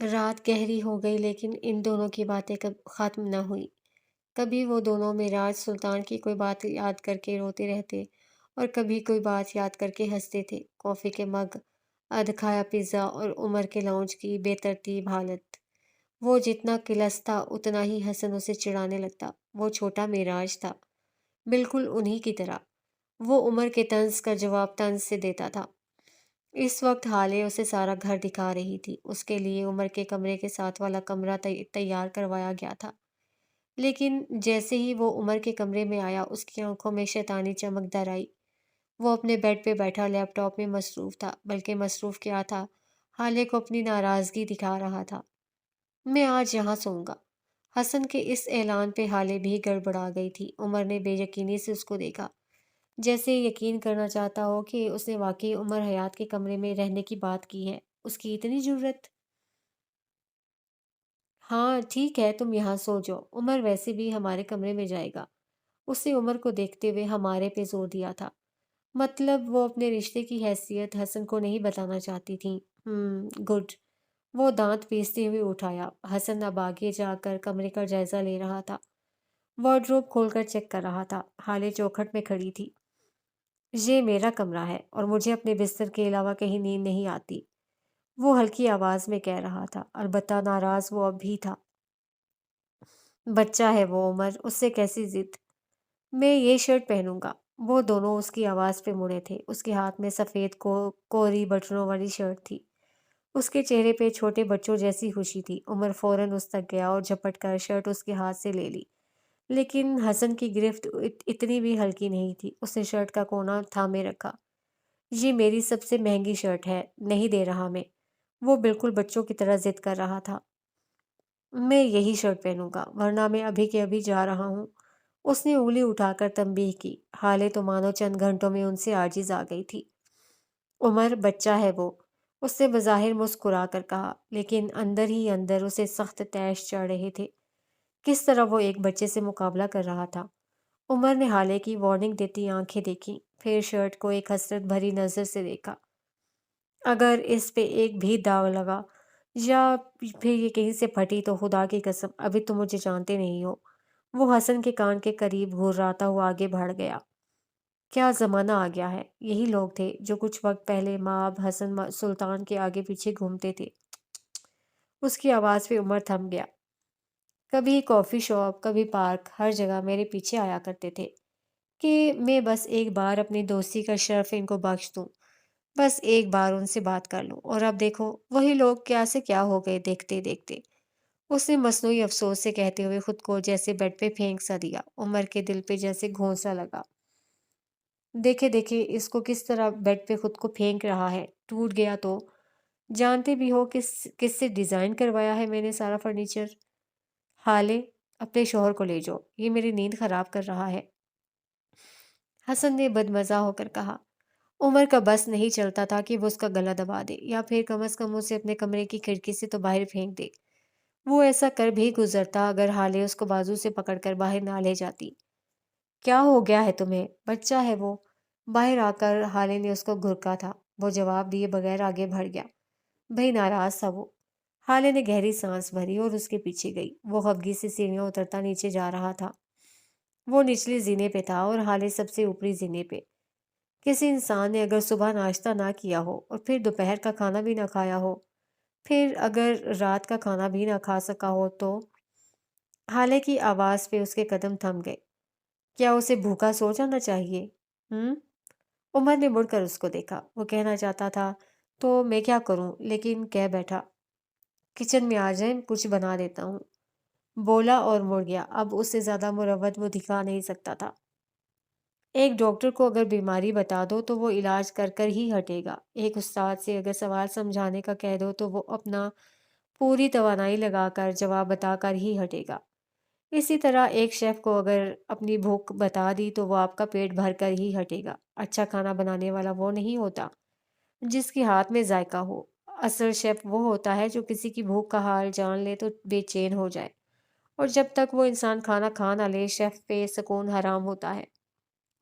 رات گہری ہو گئی لیکن ان دونوں کی باتیں کب ختم نہ ہوئی۔ کبھی وہ دونوں معراج سلطان کی کوئی بات یاد کر کے روتے رہتے اور کبھی کوئی بات یاد کر کے ہنستے تھے۔ کافی کے مگ، ادھکھایا پیزا اور عمر کے لاؤنج کی بے ترتیب حالت۔ وہ جتنا کلس تھا اتنا ہی حسن اسے چڑھانے لگتا۔ وہ چھوٹا معراج تھا، بالکل انہی کی طرح۔ وہ عمر کے طنز کا جواب طنز سے دیتا تھا۔ اس وقت حالے اسے سارا گھر دکھا رہی تھی۔ اس کے لیے عمر کے کمرے کے ساتھ والا کمرہ تیار کروایا گیا تھا، لیکن جیسے ہی وہ عمر کے کمرے میں آیا اس کی آنکھوں میں شیطانی چمک در آئی۔ وہ اپنے بیڈ پہ بیٹھا لیپ ٹاپ میں مصروف تھا، بلکہ مصروف کیا تھا، حالے کو اپنی ناراضگی دکھا رہا تھا۔ میں آج یہاں سوؤں گا۔ حسن کے اس اعلان پہ حالے بھی گڑبڑا گئی تھی۔ عمر نے بے یقینی سے اس کو دیکھا، جیسے یقین کرنا چاہتا ہو کہ اس نے واقعی عمر حیات کے کمرے میں رہنے کی بات کی ہے۔ اس کی اتنی جرأت؟ ہاں ٹھیک ہے، تم یہاں سو جاؤ، عمر ویسے بھی ہمارے کمرے میں جائے گا۔ اس نے عمر کو دیکھتے ہوئے ہمارے پہ زور دیا تھا، مطلب وہ اپنے رشتے کی حیثیت حسن کو نہیں بتانا چاہتی تھی۔ گڈ۔ وہ دانت پیستے ہوئے اٹھایا۔ حسن اب آگے جا کر کمرے کا جائزہ لے رہا تھا، وارڈروب کھول کر چیک کر رہا تھا۔ حالے چوکھٹ میں کھڑی تھی۔ یہ میرا کمرہ ہے اور مجھے اپنے بستر کے علاوہ کہیں نیند نہیں آتی، وہ ہلکی آواز میں کہہ رہا تھا۔ البتہ ناراض وہ اب بھی تھا۔ بچہ ہے وہ عمر، اس سے کیسی ضد؟ میں یہ شرٹ پہنوں گا۔ وہ دونوں اس کی آواز پہ مڑے تھے۔ اس کے ہاتھ میں سفید کوری بٹنوں والی شرٹ تھی۔ اس کے چہرے پہ چھوٹے بچوں جیسی خوشی تھی۔ عمر فوراً اس تک گیا اور جھپٹ کر شرٹ اس کے ہاتھ سے لے لی، لیکن حسن کی گرفت اتنی بھی ہلکی نہیں تھی۔ اس نے شرٹ کا کونا تھامے رکھا۔ یہ میری سب سے مہنگی شرٹ ہے، نہیں دے رہا میں۔ وہ بالکل بچوں کی طرح ضد کر رہا تھا۔ میں یہی شرٹ پہنوں گا، ورنہ میں ابھی کے ابھی جا رہا ہوں۔ اس نے انگلی اٹھا کر تنبیہ کی۔ حالے تو مانو چند گھنٹوں میں ان سے عاجز آ گئی تھی۔ عمر بچہ ہے وہ، اس نے بظاہر مسکرا کر کہا، لیکن اندر ہی اندر اسے سخت طیش چڑھ رہے تھے۔ کس طرح وہ ایک بچے سے مقابلہ کر رہا تھا۔ عمر نے حالے کی وارننگ دیتی آنکھیں دیکھیں، پھر شرٹ کو ایک حسرت بھری نظر سے دیکھا۔ اگر اس پہ ایک بھی داغ لگا یا پھر یہ کہیں سے پھٹی تو خدا کی قسم ابھی تم مجھے جانتے نہیں ہو۔ وہ حسن کے کان کے قریب گھرراتا ہوا آگے بڑھ گیا۔ کیا زمانہ آ گیا ہے۔ یہی لوگ تھے جو کچھ وقت پہلے ماب حسن سلطان کے آگے پیچھے گھومتے تھے۔ اس کی آواز پہ عمر تھم گیا۔ کبھی کافی شاپ، کبھی پارک، ہر جگہ میرے پیچھے آیا کرتے تھے کہ میں بس ایک بار اپنی دوستی کا شرف ان کو بخش دوں، بس ایک بار ان سے بات کر لوں، اور اب دیکھو وہی لوگ کیا سے کیا ہو گئے دیکھتے دیکھتے۔ اس نے مصنوعی افسوس سے کہتے ہوئے خود کو جیسے بیڈ پہ پھینک سا دیا۔ عمر کے دل پہ جیسے گھونسا لگا۔ دیکھے دیکھے اس کو کس طرح بیڈ پہ خود کو پھینک رہا ہے، ٹوٹ گیا تو؟ جانتے بھی ہو کس سے ڈیزائن کروایا ہے میں نے سارا فرنیچر؟ حالے، اپنے شوہر کو لے جاؤ، یہ میری نیند خراب کر رہا ہے، حسن نے بدمزہ ہو کر کہا۔ عمر کا بس نہیں چلتا تھا کہ وہ اس کا گلا دبا دے یا پھر کم از کم اسے اپنے کمرے کی کھڑکی سے تو باہر پھینک دے۔ وہ ایسا کر بھی گزرتا اگر حالے اس کو بازو سے پکڑ کر باہر نہ لے جاتی۔ کیا ہو گیا ہے تمہیں؟ بچہ ہے وہ۔ باہر آ کر حالے نے اس کو گھرکا تھا۔ وہ جواب دیے بغیر آگے بڑھ گیا۔ بھئی ناراض تھا وہ۔ حالے نے گہری سانس بھری اور اس کے پیچھے گئی۔ وہ خفگی سے سیڑھیاں اترتا نیچے جا رہا تھا۔ وہ نچلی زینے پہ تھا اور حالے سب سے اوپری زینے پہ۔ کسی انسان نے اگر صبح ناشتہ نہ کیا ہو اور پھر دوپہر کا کھانا بھی نہ کھایا ہو، پھر اگر رات کا کھانا بھی نہ کھا سکا ہو تو… حالے کی آواز پہ اس کے قدم تھم گئے۔ کیا اسے بھوکا سو جانا چاہیے؟ عمر نے مڑ کر اس کو دیکھا۔ وہ کہنا چاہتا تھا تو میں کیا کروں، لیکن کہہ بیٹھا، کچن میں آ جائیں، کچھ بنا دیتا ہوں۔ بولا اور مڑ گیا۔ اب اس سے زیادہ مروت وہ دکھا نہیں سکتا تھا۔ ایک ڈاکٹر کو اگر بیماری بتا دو تو وہ علاج کر کر ہی ہٹے گا۔ ایک استاد سے اگر سوال سمجھانے کا کہہ دو تو وہ اپنا پوری توانائی لگا کر جواب بتا کر ہی ہٹے گا۔ اسی طرح ایک شیف کو اگر اپنی بھوک بتا دی تو وہ آپ کا پیٹ بھر کر ہی ہٹے گا۔ اچھا کھانا بنانے والا وہ نہیں ہوتا جس کے ہاتھ میں ذائقہ ہو۔ اصل شیف وہ ہوتا ہے جو کسی کی بھوک کا حال جان لے تو بے چین ہو جائے، اور جب تک وہ انسان کھانا کھا نہ لے شیف پہ سکون حرام ہوتا ہے۔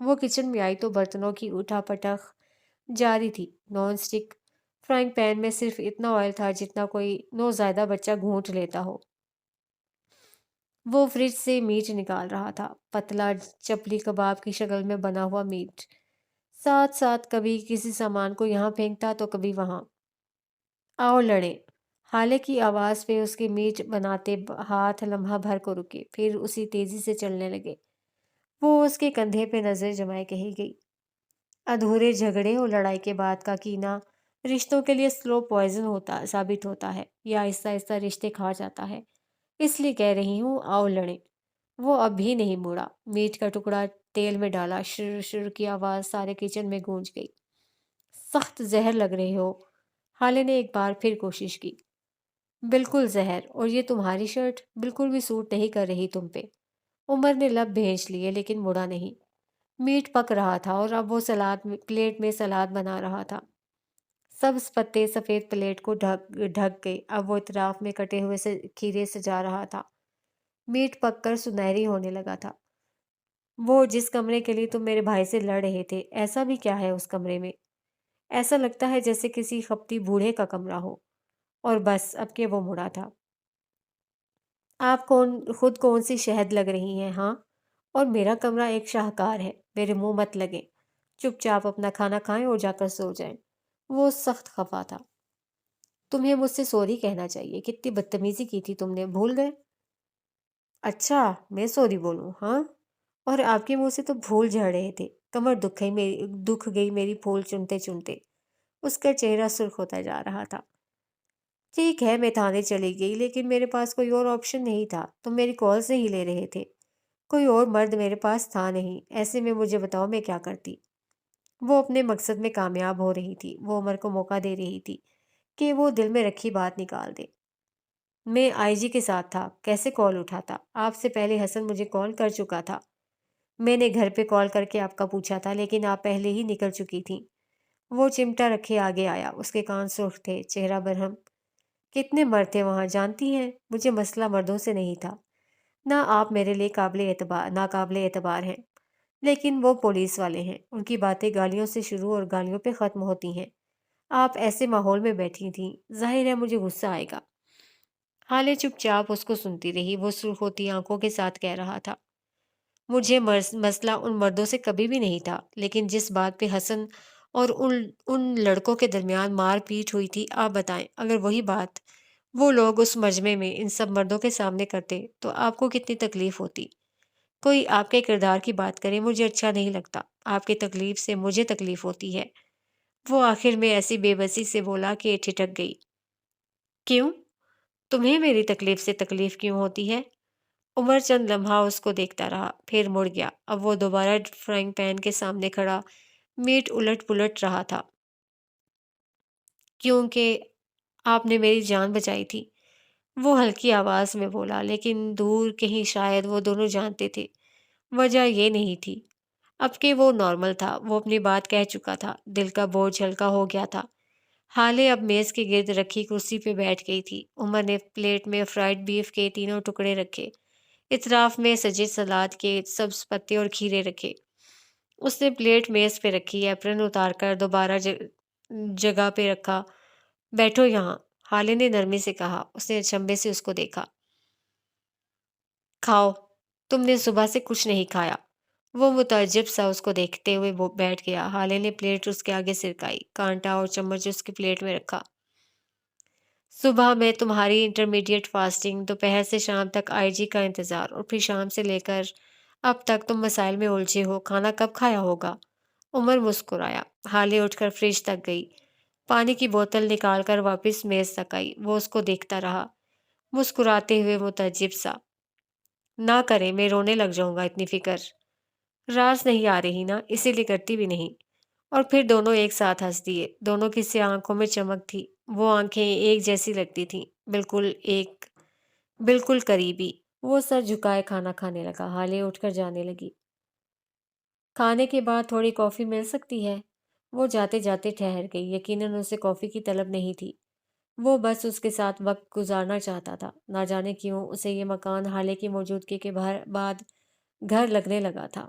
وہ کچن میں آئی تو برتنوں کی اٹھا پٹخ جاری تھی۔ نان سٹک فرائنگ پین میں صرف اتنا آئل تھا جتنا کوئی نوزائیدہ بچہ گھونٹ لیتا ہو۔ وہ فریج سے میٹ نکال رہا تھا، پتلا چپلی کباب کی شکل میں بنا ہوا میٹ، ساتھ ساتھ کبھی کسی سامان کو یہاں پھینکتا تو کبھی وہاں۔ آؤ لڑیں۔ حالے کی آواز پہ اس کے میٹ بناتے ہاتھ لمحہ بھر کو رکے، پھر اسی تیزی سے چلنے لگے۔ وہ اس کے کندھے پہ نظر جمائے کہی گئی، ادھورے جھگڑے اور لڑائی کے بعد کا کینہ رشتوں کے لیے سلو پوائزن ثابت ہوتا ہے، یا آہستہ آہستہ رشتے کھا جاتا ہے۔ اس لیے کہہ رہی ہوں، آؤ لڑیں۔ وہ اب بھی نہیں مڑا۔ میٹ کا ٹکڑا تیل میں ڈالا، شر شر کی آواز سارے کچن میں گونج گئی۔ سخت زہر لگ رہے ہو، حالے نے ایک بار پھر کوشش کی۔ بالکل زہر، اور یہ تمہاری شرٹ بالکل بھی سوٹ نہیں کر رہی تم پہ۔ عمر نے لب بھینچ لیے لیکن مڑا نہیں۔ میٹ پک رہا تھا اور اب وہ پلیٹ میں سلاد بنا رہا تھا۔ سبز پتے سفید پلیٹ کو ڈھک گئے۔ اب وہ اطراف میں کٹے ہوئے کھیرے سجا رہا تھا۔ میٹ پک کر سنہری ہونے لگا تھا۔ وہ جس کمرے کے لیے تم میرے بھائی سے لڑ رہے تھے، ایسا بھی کیا ہے اس کمرے میں؟ ایسا لگتا ہے جیسے کسی خپتی بوڑھے کا کمرہ ہو۔ اور بس اب کہ وہ مڑا تھا۔ آپ خود کون سی شہد لگ رہی ہیں ہاں؟ اور میرا کمرہ ایک شاہکار ہے، میرے منہ مت لگے۔ چپ چاپ اپنا کھانا کھائیں اور جا کر سو جائیں۔ وہ سخت خفا تھا۔ تمہیں مجھ سے سوری کہنا چاہیے، کتنی بدتمیزی کی تھی تم نے، بھول گئے؟ اچھا، میں سوری بولوں ہاں؟ اور آپ کے منہ سے تو پھول جھڑ رہے تھے۔ کمر دکھ گئی میری پھول چنتے چنتے۔ اس کا چہرہ سرخ ہوتا جا رہا تھا۔ ٹھیک ہے، میں تھانے چلی گئی، لیکن میرے پاس کوئی اور آپشن نہیں تھا۔ تم میری کالز نہیں لے رہے تھے، کوئی اور مرد میرے پاس تھا نہیں۔ ایسے میں مجھے بتاؤ میں کیا کرتی؟ وہ اپنے مقصد میں کامیاب ہو رہی تھی۔ وہ عمر کو موقع دے رہی تھی کہ وہ دل میں رکھی بات نکال دے۔ میں آئی جی کے ساتھ تھا، کیسے کال اٹھاتا؟ آپ سے پہلے حسن مجھے کال کر چکا تھا۔ میں نے گھر پہ کال کر کے آپ کا پوچھا تھا، لیکن آپ پہلے ہی نکل چکی تھیں۔ وہ چمٹا رکھے آگے آیا، اس کے کان سرخ تھے، چہرہ برہم۔ کتنے مرد تھے وہاں جانتی ہیں؟ مجھے مسئلہ مردوں سے نہیں تھا، نہ آپ میرے لیے ناقابل اعتبار ہیں، لیکن وہ پولیس والے ہیں، ان کی باتیں گالیوں سے شروع اور گالیوں پہ ختم ہوتی ہیں۔ آپ ایسے ماحول میں بیٹھی تھیں، ظاہر ہے مجھے غصہ آئے گا۔ حالے چپ چاپ اس کو سنتی رہی۔ وہ سرخ ہوتی آنکھوں کے ساتھ کہہ رہا تھا، مجھے مسئلہ ان مردوں سے کبھی بھی نہیں تھا، لیکن جس بات پہ حسن اور ان لڑکوں کے درمیان مار پیٹ ہوئی تھی، آپ بتائیں اگر وہی بات وہ لوگ اس مجمع میں ان سب مردوں کے سامنے کرتے تو آپ کو کتنی تکلیف ہوتی؟ کوئی آپ کے کردار کی بات کرے، مجھے اچھا نہیں لگتا۔ آپ کی تکلیف سے مجھے تکلیف ہوتی ہے۔ وہ آخر میں ایسی بے بسی سے بولا کہ ٹھٹک گئی۔ کیوں؟ تمہیں میری تکلیف سے تکلیف کیوں ہوتی ہے؟ عمر چند لمحہ اس کو دیکھتا رہا، پھر مڑ گیا۔ اب وہ دوبارہ فرائنگ پین کے سامنے کھڑا میٹ الٹ پلٹ رہا تھا۔ کیونکہ آپ نے میری جان بچائی تھی، وہ ہلکی آواز میں بولا، لیکن دور کہیں شاید وہ دونوں جانتے تھے وجہ یہ نہیں تھی۔ اب کہ وہ نارمل تھا، وہ اپنی بات کہہ چکا تھا، دل کا بوجھ ہلکا ہو گیا تھا۔ حالے اب میز کے گرد رکھی کرسی پہ بیٹھ گئی تھی۔ عمر نے پلیٹ میں فرائیڈ بیف کے تینوں ٹکڑے رکھے، اطراف میں سجے سلاد کے سبز پتے اور کھیرے رکھے۔ اس نے پلیٹ میز پہ رکھی، ایپرن اتار کر دوبارہ جگہ پہ رکھا۔ بیٹھو یہاں، حالے نے نرمی سے کہا۔ اس نے اچنبے سے اس کو دیکھا۔ کھاؤ، تم نے صبح سے کچھ نہیں کھایا۔ وہ متعجب سا اس کو دیکھتے ہوئے بیٹھ گیا۔ حالے نے پلیٹ اس کے آگے سرکائی، کانٹا اور چمچ اس کی پلیٹ میں رکھا۔ صبح میں تمہاری انٹرمیڈیٹ فاسٹنگ، دوپہر سے شام تک آئی جی کا انتظار، اور پھر شام سے لے کر اب تک تم مسائل میں الجھے ہو۔ کھانا کب کھایا ہوگا؟ عمر مسکرایا۔ حالے اٹھ کر فریج تک گئی، پانی کی بوتل نکال کر واپس میز تک آئی۔ وہ اس کو دیکھتا رہا، مسکراتے ہوئے متعجب سا۔ نہ کریں، میں رونے لگ جاؤں گا، اتنی فکر راز نہیں آ رہی نا، اسی لیے کرتی بھی نہیں۔ اور پھر دونوں ایک ساتھ ہنس دیے۔ دونوں کی سیاہ آنکھوں میں چمک تھی، وہ آنکھیں ایک جیسی لگتی تھیں، بالکل قریبی۔ وہ سر جھکائے کھانا کھانے لگا۔ حالے اٹھ کر جانے لگی۔ کھانے کے بعد تھوڑی کافی مل سکتی ہے؟ وہ جاتے جاتے ٹھہر گئی۔ یقیناً اسے کافی کی طلب نہیں تھی، وہ بس اس کے ساتھ وقت گزارنا چاہتا تھا۔ نہ جانے کیوں اسے یہ مکان حالے کی موجودگی کے بعد گھر لگنے لگا تھا۔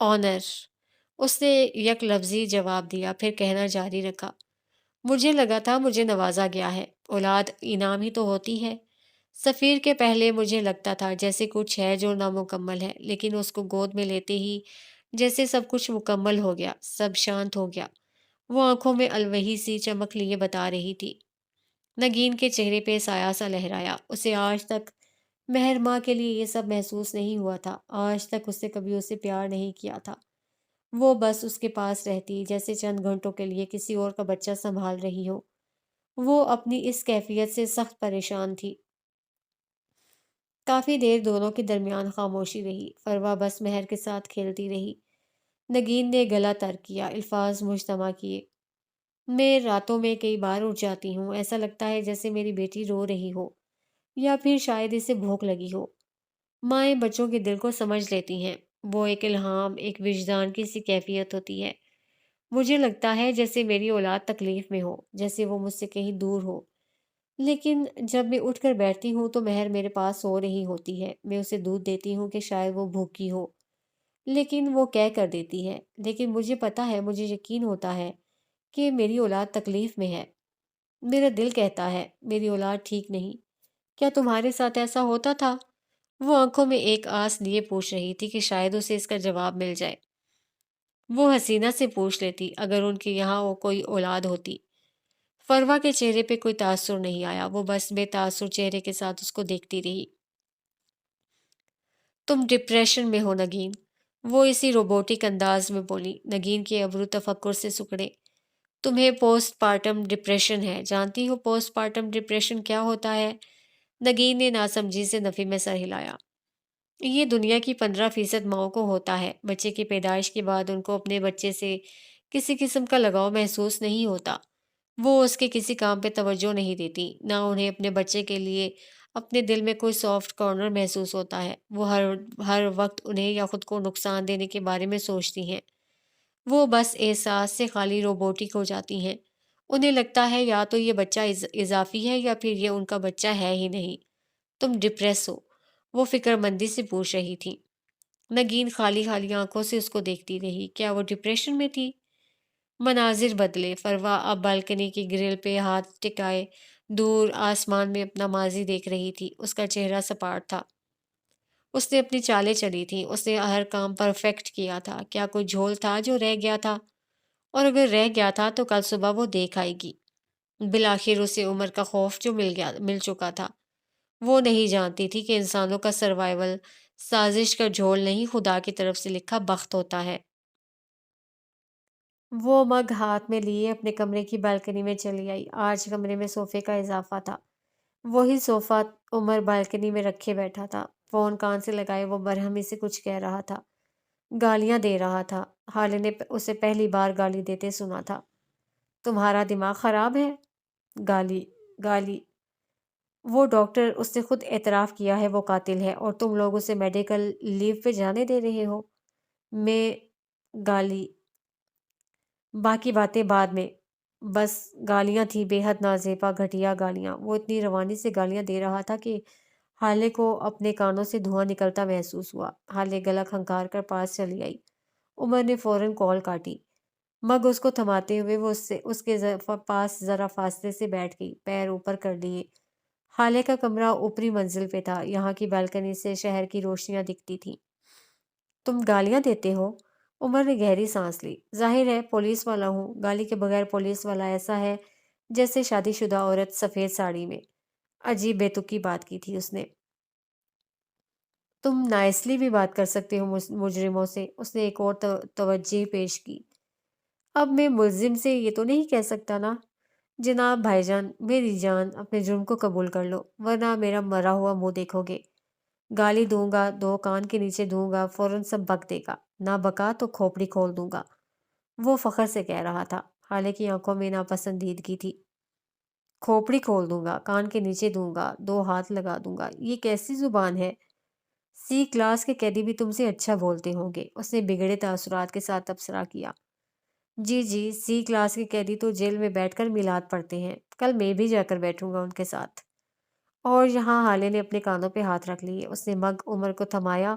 آنر، اس نے یک لفظی جواب دیا، پھر کہنا جاری رکھا، مجھے لگا تھا مجھے نوازا گیا ہے، اولاد انعام ہی تو ہوتی ہے۔ سفیر کے پہلے مجھے لگتا تھا جیسے کچھ ہے جو نامکمل ہے، لیکن اس کو گود میں لیتے ہی جیسے سب کچھ مکمل ہو گیا، سب شانت ہو گیا۔ وہ آنکھوں میں الوہی سی چمک لیے بتا رہی تھی۔ نگین کے چہرے پہ سایہ سا لہرایا، اسے آج تک مہر ماں کے لیے یہ سب محسوس نہیں ہوا تھا، آج تک اس نے کبھی اسے پیار نہیں کیا تھا۔ وہ بس اس کے پاس رہتی جیسے چند گھنٹوں کے لیے کسی اور کا بچہ سنبھال رہی ہو۔ وہ اپنی اس کیفیت سے سخت پریشان تھی۔ کافی دیر دونوں کے درمیان خاموشی رہی، فروا بس مہر کے ساتھ کھیلتی رہی۔ نگین نے گلا تر کیا، الفاظ مجتمع کیے، میں راتوں میں کئی بار اٹھ جاتی ہوں، ایسا لگتا ہے جیسے میری بیٹی رو رہی ہو، یا پھر شاید اسے بھوک لگی ہو۔ مائیں بچوں کے دل کو سمجھ لیتی ہیں، وہ ایک الہام، ایک وجدان کی سی کیفیت ہوتی ہے۔ مجھے لگتا ہے جیسے میری اولاد تکلیف میں ہو، جیسے وہ مجھ سے کہیں دور ہو۔ لیکن جب میں اٹھ کر بیٹھتی ہوں تو مہر میرے پاس سو رہی ہوتی ہے، میں اسے دودھ دیتی ہوں کہ شاید وہ بھوکی ہو، لیکن وہ کہہ کر دیتی ہے، لیکن مجھے پتا ہے، مجھے یقین ہوتا ہے کہ میری اولاد تکلیف میں ہے۔ میرا دل کہتا ہے میری اولاد ٹھیک نہیں۔ کیا تمہارے ساتھ ایسا ہوتا تھا؟ وہ آنکھوں میں ایک آس لیے پوچھ رہی تھی کہ شاید اسے اس کا جواب مل جائے۔ وہ حسینہ سے پوچھ لیتی اگر ان کے یہاں وہ کوئی اولاد ہوتی۔ فروا کے چہرے پہ کوئی تاثر نہیں آیا، وہ بس بے تاثر چہرے کے ساتھ اس کو دیکھتی رہی۔ تم ڈپریشن میں ہو نگین، وہ اسی روبوٹک انداز میں بولی۔ نگین کے ابرو تفکر سے سکڑے۔ تمہیں پوسٹ پارٹم ڈپریشن ہے، جانتی ہو پوسٹ پارٹم ڈپریشن کیا ہوتا ہے؟ نگین نے ناسمجھی سے نفی میں سر ہلایا۔ یہ دنیا کی 15% ماؤں کو ہوتا ہے، بچے کی پیدائش کے بعد ان کو اپنے بچے سے کسی قسم کا لگاؤ محسوس نہیں ہوتا، وہ اس کے کسی کام پہ توجہ نہیں دیتی، نہ انہیں اپنے بچے کے لیے اپنے دل میں کوئی سافٹ کارنر محسوس ہوتا ہے، وہ ہر وقت انہیں یا خود کو نقصان دینے کے بارے میں سوچتی ہیں، وہ بس احساس سے خالی روبوٹک ہو جاتی ہیں، انہیں لگتا ہے یا تو یہ بچہ اضافی ہے یا پھر یہ ان کا بچہ ہے ہی نہیں۔ تم ڈپریس ہو، وہ فکر مندی سے پوچھ رہی تھی۔ نگین خالی خالی آنکھوں سے اس کو دیکھتی رہی، کیا وہ ڈپریشن میں تھی؟ مناظر بدلے، فروا اب بالکنی کی گرل پہ ہاتھ ٹکائے دور آسمان میں اپنا ماضی دیکھ رہی تھی، اس کا چہرہ سپاٹ تھا، اس نے اپنی چالیں چلی تھیں، اس نے ہر کام پرفیکٹ کیا تھا، کیا کوئی جھول تھا جو رہ گیا تھا؟ اور اگر رہ گیا تھا تو کل صبح وہ دیکھ آئے گی۔ بالآخر اسے عمر کا خوف جو مل چکا تھا، وہ نہیں جانتی تھی کہ انسانوں کا سروائیول سازش کا جھول نہیں، خدا کی طرف سے لکھا بخت ہوتا ہے۔ وہ مگ ہاتھ میں لیے اپنے کمرے کی بالکنی میں چلی آئی۔ آج کمرے میں صوفے کا اضافہ تھا، وہی صوفہ عمر بالکنی میں رکھے بیٹھا تھا، فون کان سے لگائے وہ برہمی سے کچھ کہہ رہا تھا، گالیاں دے رہا تھا۔ حالے نے اسے پہلی بار گالی دیتے سنا تھا۔ تمہارا دماغ خراب ہے؟ گالی گالی، وہ ڈاکٹر، اس نے خود اعتراف کیا ہے وہ قاتل ہے، اور تم لوگ اسے میڈیکل لیو پہ جانے دے رہے ہو؟ میں گالی، باقی باتیں بعد میں، بس گالیاں تھیں، بے حد نازیبا گھٹیا گالیاں۔ وہ اتنی روانی سے گالیاں دے رہا تھا کہ حالے کو اپنے کانوں سے دھواں نکلتا محسوس ہوا۔ حالے گلا کھنکار کر پاس چلی آئی۔ عمر نے فوراً کال کاٹی۔ مگ اس کو تھماتے ہوئے وہ اس کے پاس ذرا فاصلے سے بیٹھ گئی، پیر اوپر کر لیے۔ حالے کا کمرہ اوپری منزل پہ تھا، یہاں کی بالکنی سے شہر کی روشنیاں دکھتی تھیں۔ تم گالیاں دیتے ہو؟ عمر نے گہری سانس لی۔ ظاہر ہے پولیس والا ہوں، گالی کے بغیر پولیس والا ایسا ہے جیسے شادی شدہ عورت سفید ساڑی میں۔ عجیب بے تکی بات کی تھی اس نے۔ تم نائسلی بھی بات کر سکتے ہو مجرموں سے، اس نے ایک اور توجہ پیش کی۔ اب میں ملزم سے یہ تو نہیں کہہ سکتا نا؟ جناب بھائی جان، میری جان، اپنے جرم کو قبول کر لو، ورنہ میرا مرا ہوا منہ دیکھو گے۔ گالی دوں گا، دو کان کے نیچے دوں گا، فوراً سب بک دے گا، نہ بکا تو کھوپڑی کھول دوں گا۔ وہ فخر سے کہہ رہا تھا، حالے کی آنکھوں میں ناپسندیدگی تھی۔ کھوپڑی کھول دوں گا، کان کے نیچے دوں گا، دو ہاتھ لگا دوں گا، یہ کیسی زبان ہے؟ سی کلاس کے قیدی بھی تم سے اچھا بولتے ہوں گے، اس نے بگڑے تاثرات کے ساتھ تبصرہ کیا۔ جی جی، سی کلاس کے قیدی تو جیل میں بیٹھ کر میلاد پڑھتے ہیں، کل میں بھی جا کر بیٹھوں گا ان کے ساتھ۔ اور یہاں حالے نے اپنے کانوں پہ ہاتھ رکھ لیے، اس نے مگ عمر کو تھمایا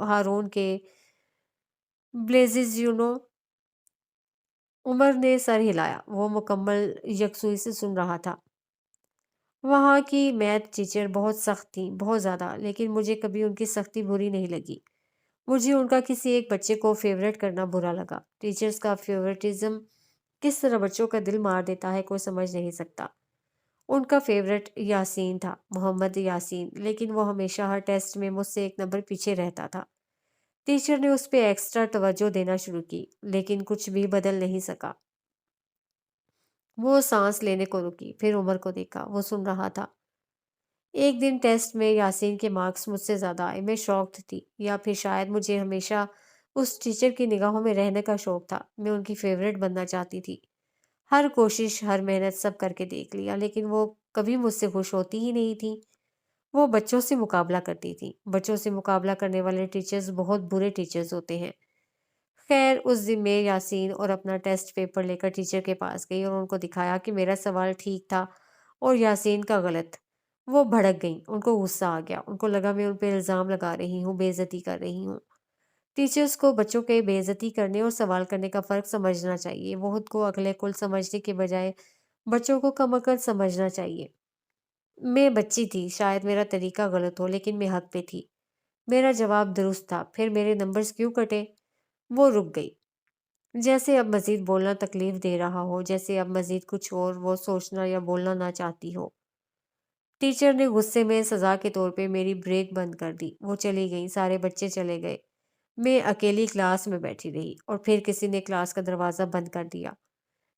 ہارون کے بلیزز عمر نے سر ہلایا۔ وہ مکمل یکسوئی سے سن رہا تھا۔ وہاں کی میتھ ٹیچر بہت سخت تھیں، بہت زیادہ، لیکن مجھے کبھی ان کی سختی بری نہیں لگی۔ مجھے ان کا کسی ایک بچے کو فیورٹ کرنا برا لگا۔ ٹیچرز کا فیورٹزم کس طرح بچوں کا دل مار دیتا ہے کوئی سمجھ نہیں سکتا۔ ان کا فیورٹ یاسین تھا، محمد یاسین، لیکن وہ ہمیشہ ہر ٹیسٹ میں مجھ سے ایک نمبر پیچھے رہتا تھا۔ ٹیچر نے اس پہ ایکسٹرا توجہ دینا شروع کی، لیکن کچھ بھی بدل نہیں سکا۔ وہ سانس لینے کو رکی، پھر عمر کو دیکھا، وہ سن رہا تھا۔ ایک دن ٹیسٹ میں یاسین کے مارکس مجھ سے زیادہ آئے، میں شاکڈ تھی، یا پھر شاید مجھے ہمیشہ اس ٹیچر کی نگاہوں میں رہنے کا شوق تھا۔ میں ان کی فیورٹ بننا چاہتی تھی۔ ہر کوشش، ہر محنت سب کر کے دیکھ لیا، لیکن وہ کبھی مجھ سے خوش ہوتی ہی نہیں تھی۔ وہ بچوں سے مقابلہ کرتی تھی۔ بچوں سے مقابلہ کرنے والے ٹیچرز بہت برے ٹیچرز ہوتے ہیں۔ خیر، اس دن میں یاسین اور اپنا ٹیسٹ پیپر لے کر ٹیچر کے پاس گئی اور ان کو دکھایا کہ میرا سوال ٹھیک تھا اور یاسین کا غلط۔ وہ بھڑک گئیں، ان کو غصہ آ گیا، ان کو لگا میں ان پہ الزام لگا رہی ہوں، بے عزتی کر رہی ہوں۔ ٹیچرز کو بچوں کے بے عزتی کرنے اور سوال کرنے کا فرق سمجھنا چاہیے۔ وہ خود کو اگلے کل سمجھنے کے بجائے بچوں کو کم عقل سمجھنا چاہیے۔ میں بچی تھی، شاید میرا طریقہ غلط ہو، لیکن میں حق پہ تھی۔ میرا جواب درست تھا، پھر میرے نمبرز کیوں کٹے؟ وہ رک گئی، جیسے اب مزید بولنا تکلیف دے رہا ہو، جیسے اب مزید کچھ اور وہ سوچنا یا بولنا نہ چاہتی ہو۔ ٹیچر نے غصے میں سزا کے طور پہ میری بریک بند کر دی۔ وہ چلی گئی، سارے بچے چلے گئے۔ میں اکیلی کلاس میں بیٹھی رہی، اور پھر کسی نے کلاس کا دروازہ بند کر دیا۔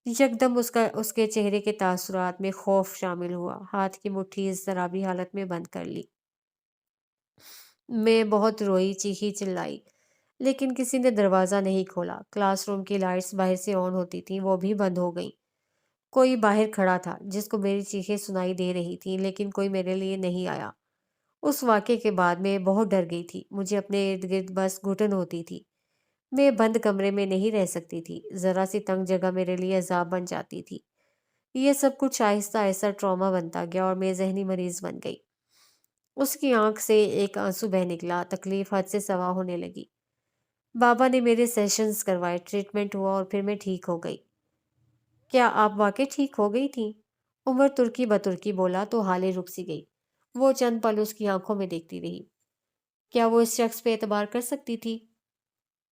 یکدم اس کے چہرے کے تاثرات میں خوف شامل ہوا۔ ہاتھ کی مٹھی اضطرابی حالت میں بند کر لی۔ میں بہت روئی، چیخی، چلائی، لیکن کسی نے دروازہ نہیں کھولا۔ کلاس روم کی لائٹس باہر سے آن ہوتی تھیں، وہ بھی بند ہو گئیں۔ کوئی باہر کھڑا تھا جس کو میری چیخیں سنائی دے رہی تھیں، لیکن کوئی میرے لیے نہیں آیا۔ اس واقعے کے بعد میں بہت ڈر گئی تھی۔ مجھے اپنے ارد گرد بس گھٹن ہوتی تھی۔ میں بند کمرے میں نہیں رہ سکتی تھی۔ ذرا سی تنگ جگہ میرے لیے عذاب بن جاتی تھی۔ یہ سب کچھ آہستہ آہستہ ٹراما بنتا گیا اور میں ذہنی مریض بن گئی۔ اس کی آنکھ سے ایک آنسو بہہ نکلا، تکلیف حد سے سوا ہونے لگی۔ بابا نے میرے سیشنز کروائے، ٹریٹمنٹ ہوا اور پھر میں ٹھیک ہو گئی۔ کیا آپ واقعی ٹھیک ہو گئی تھیں؟ عمر ترکی بترکی بولا تو حالے رک سی گئی۔ وہ چند پل اس کی آنکھوں میں دیکھتی رہی۔ کیا وہ اس شخص پہ اعتبار کر سکتی تھی؟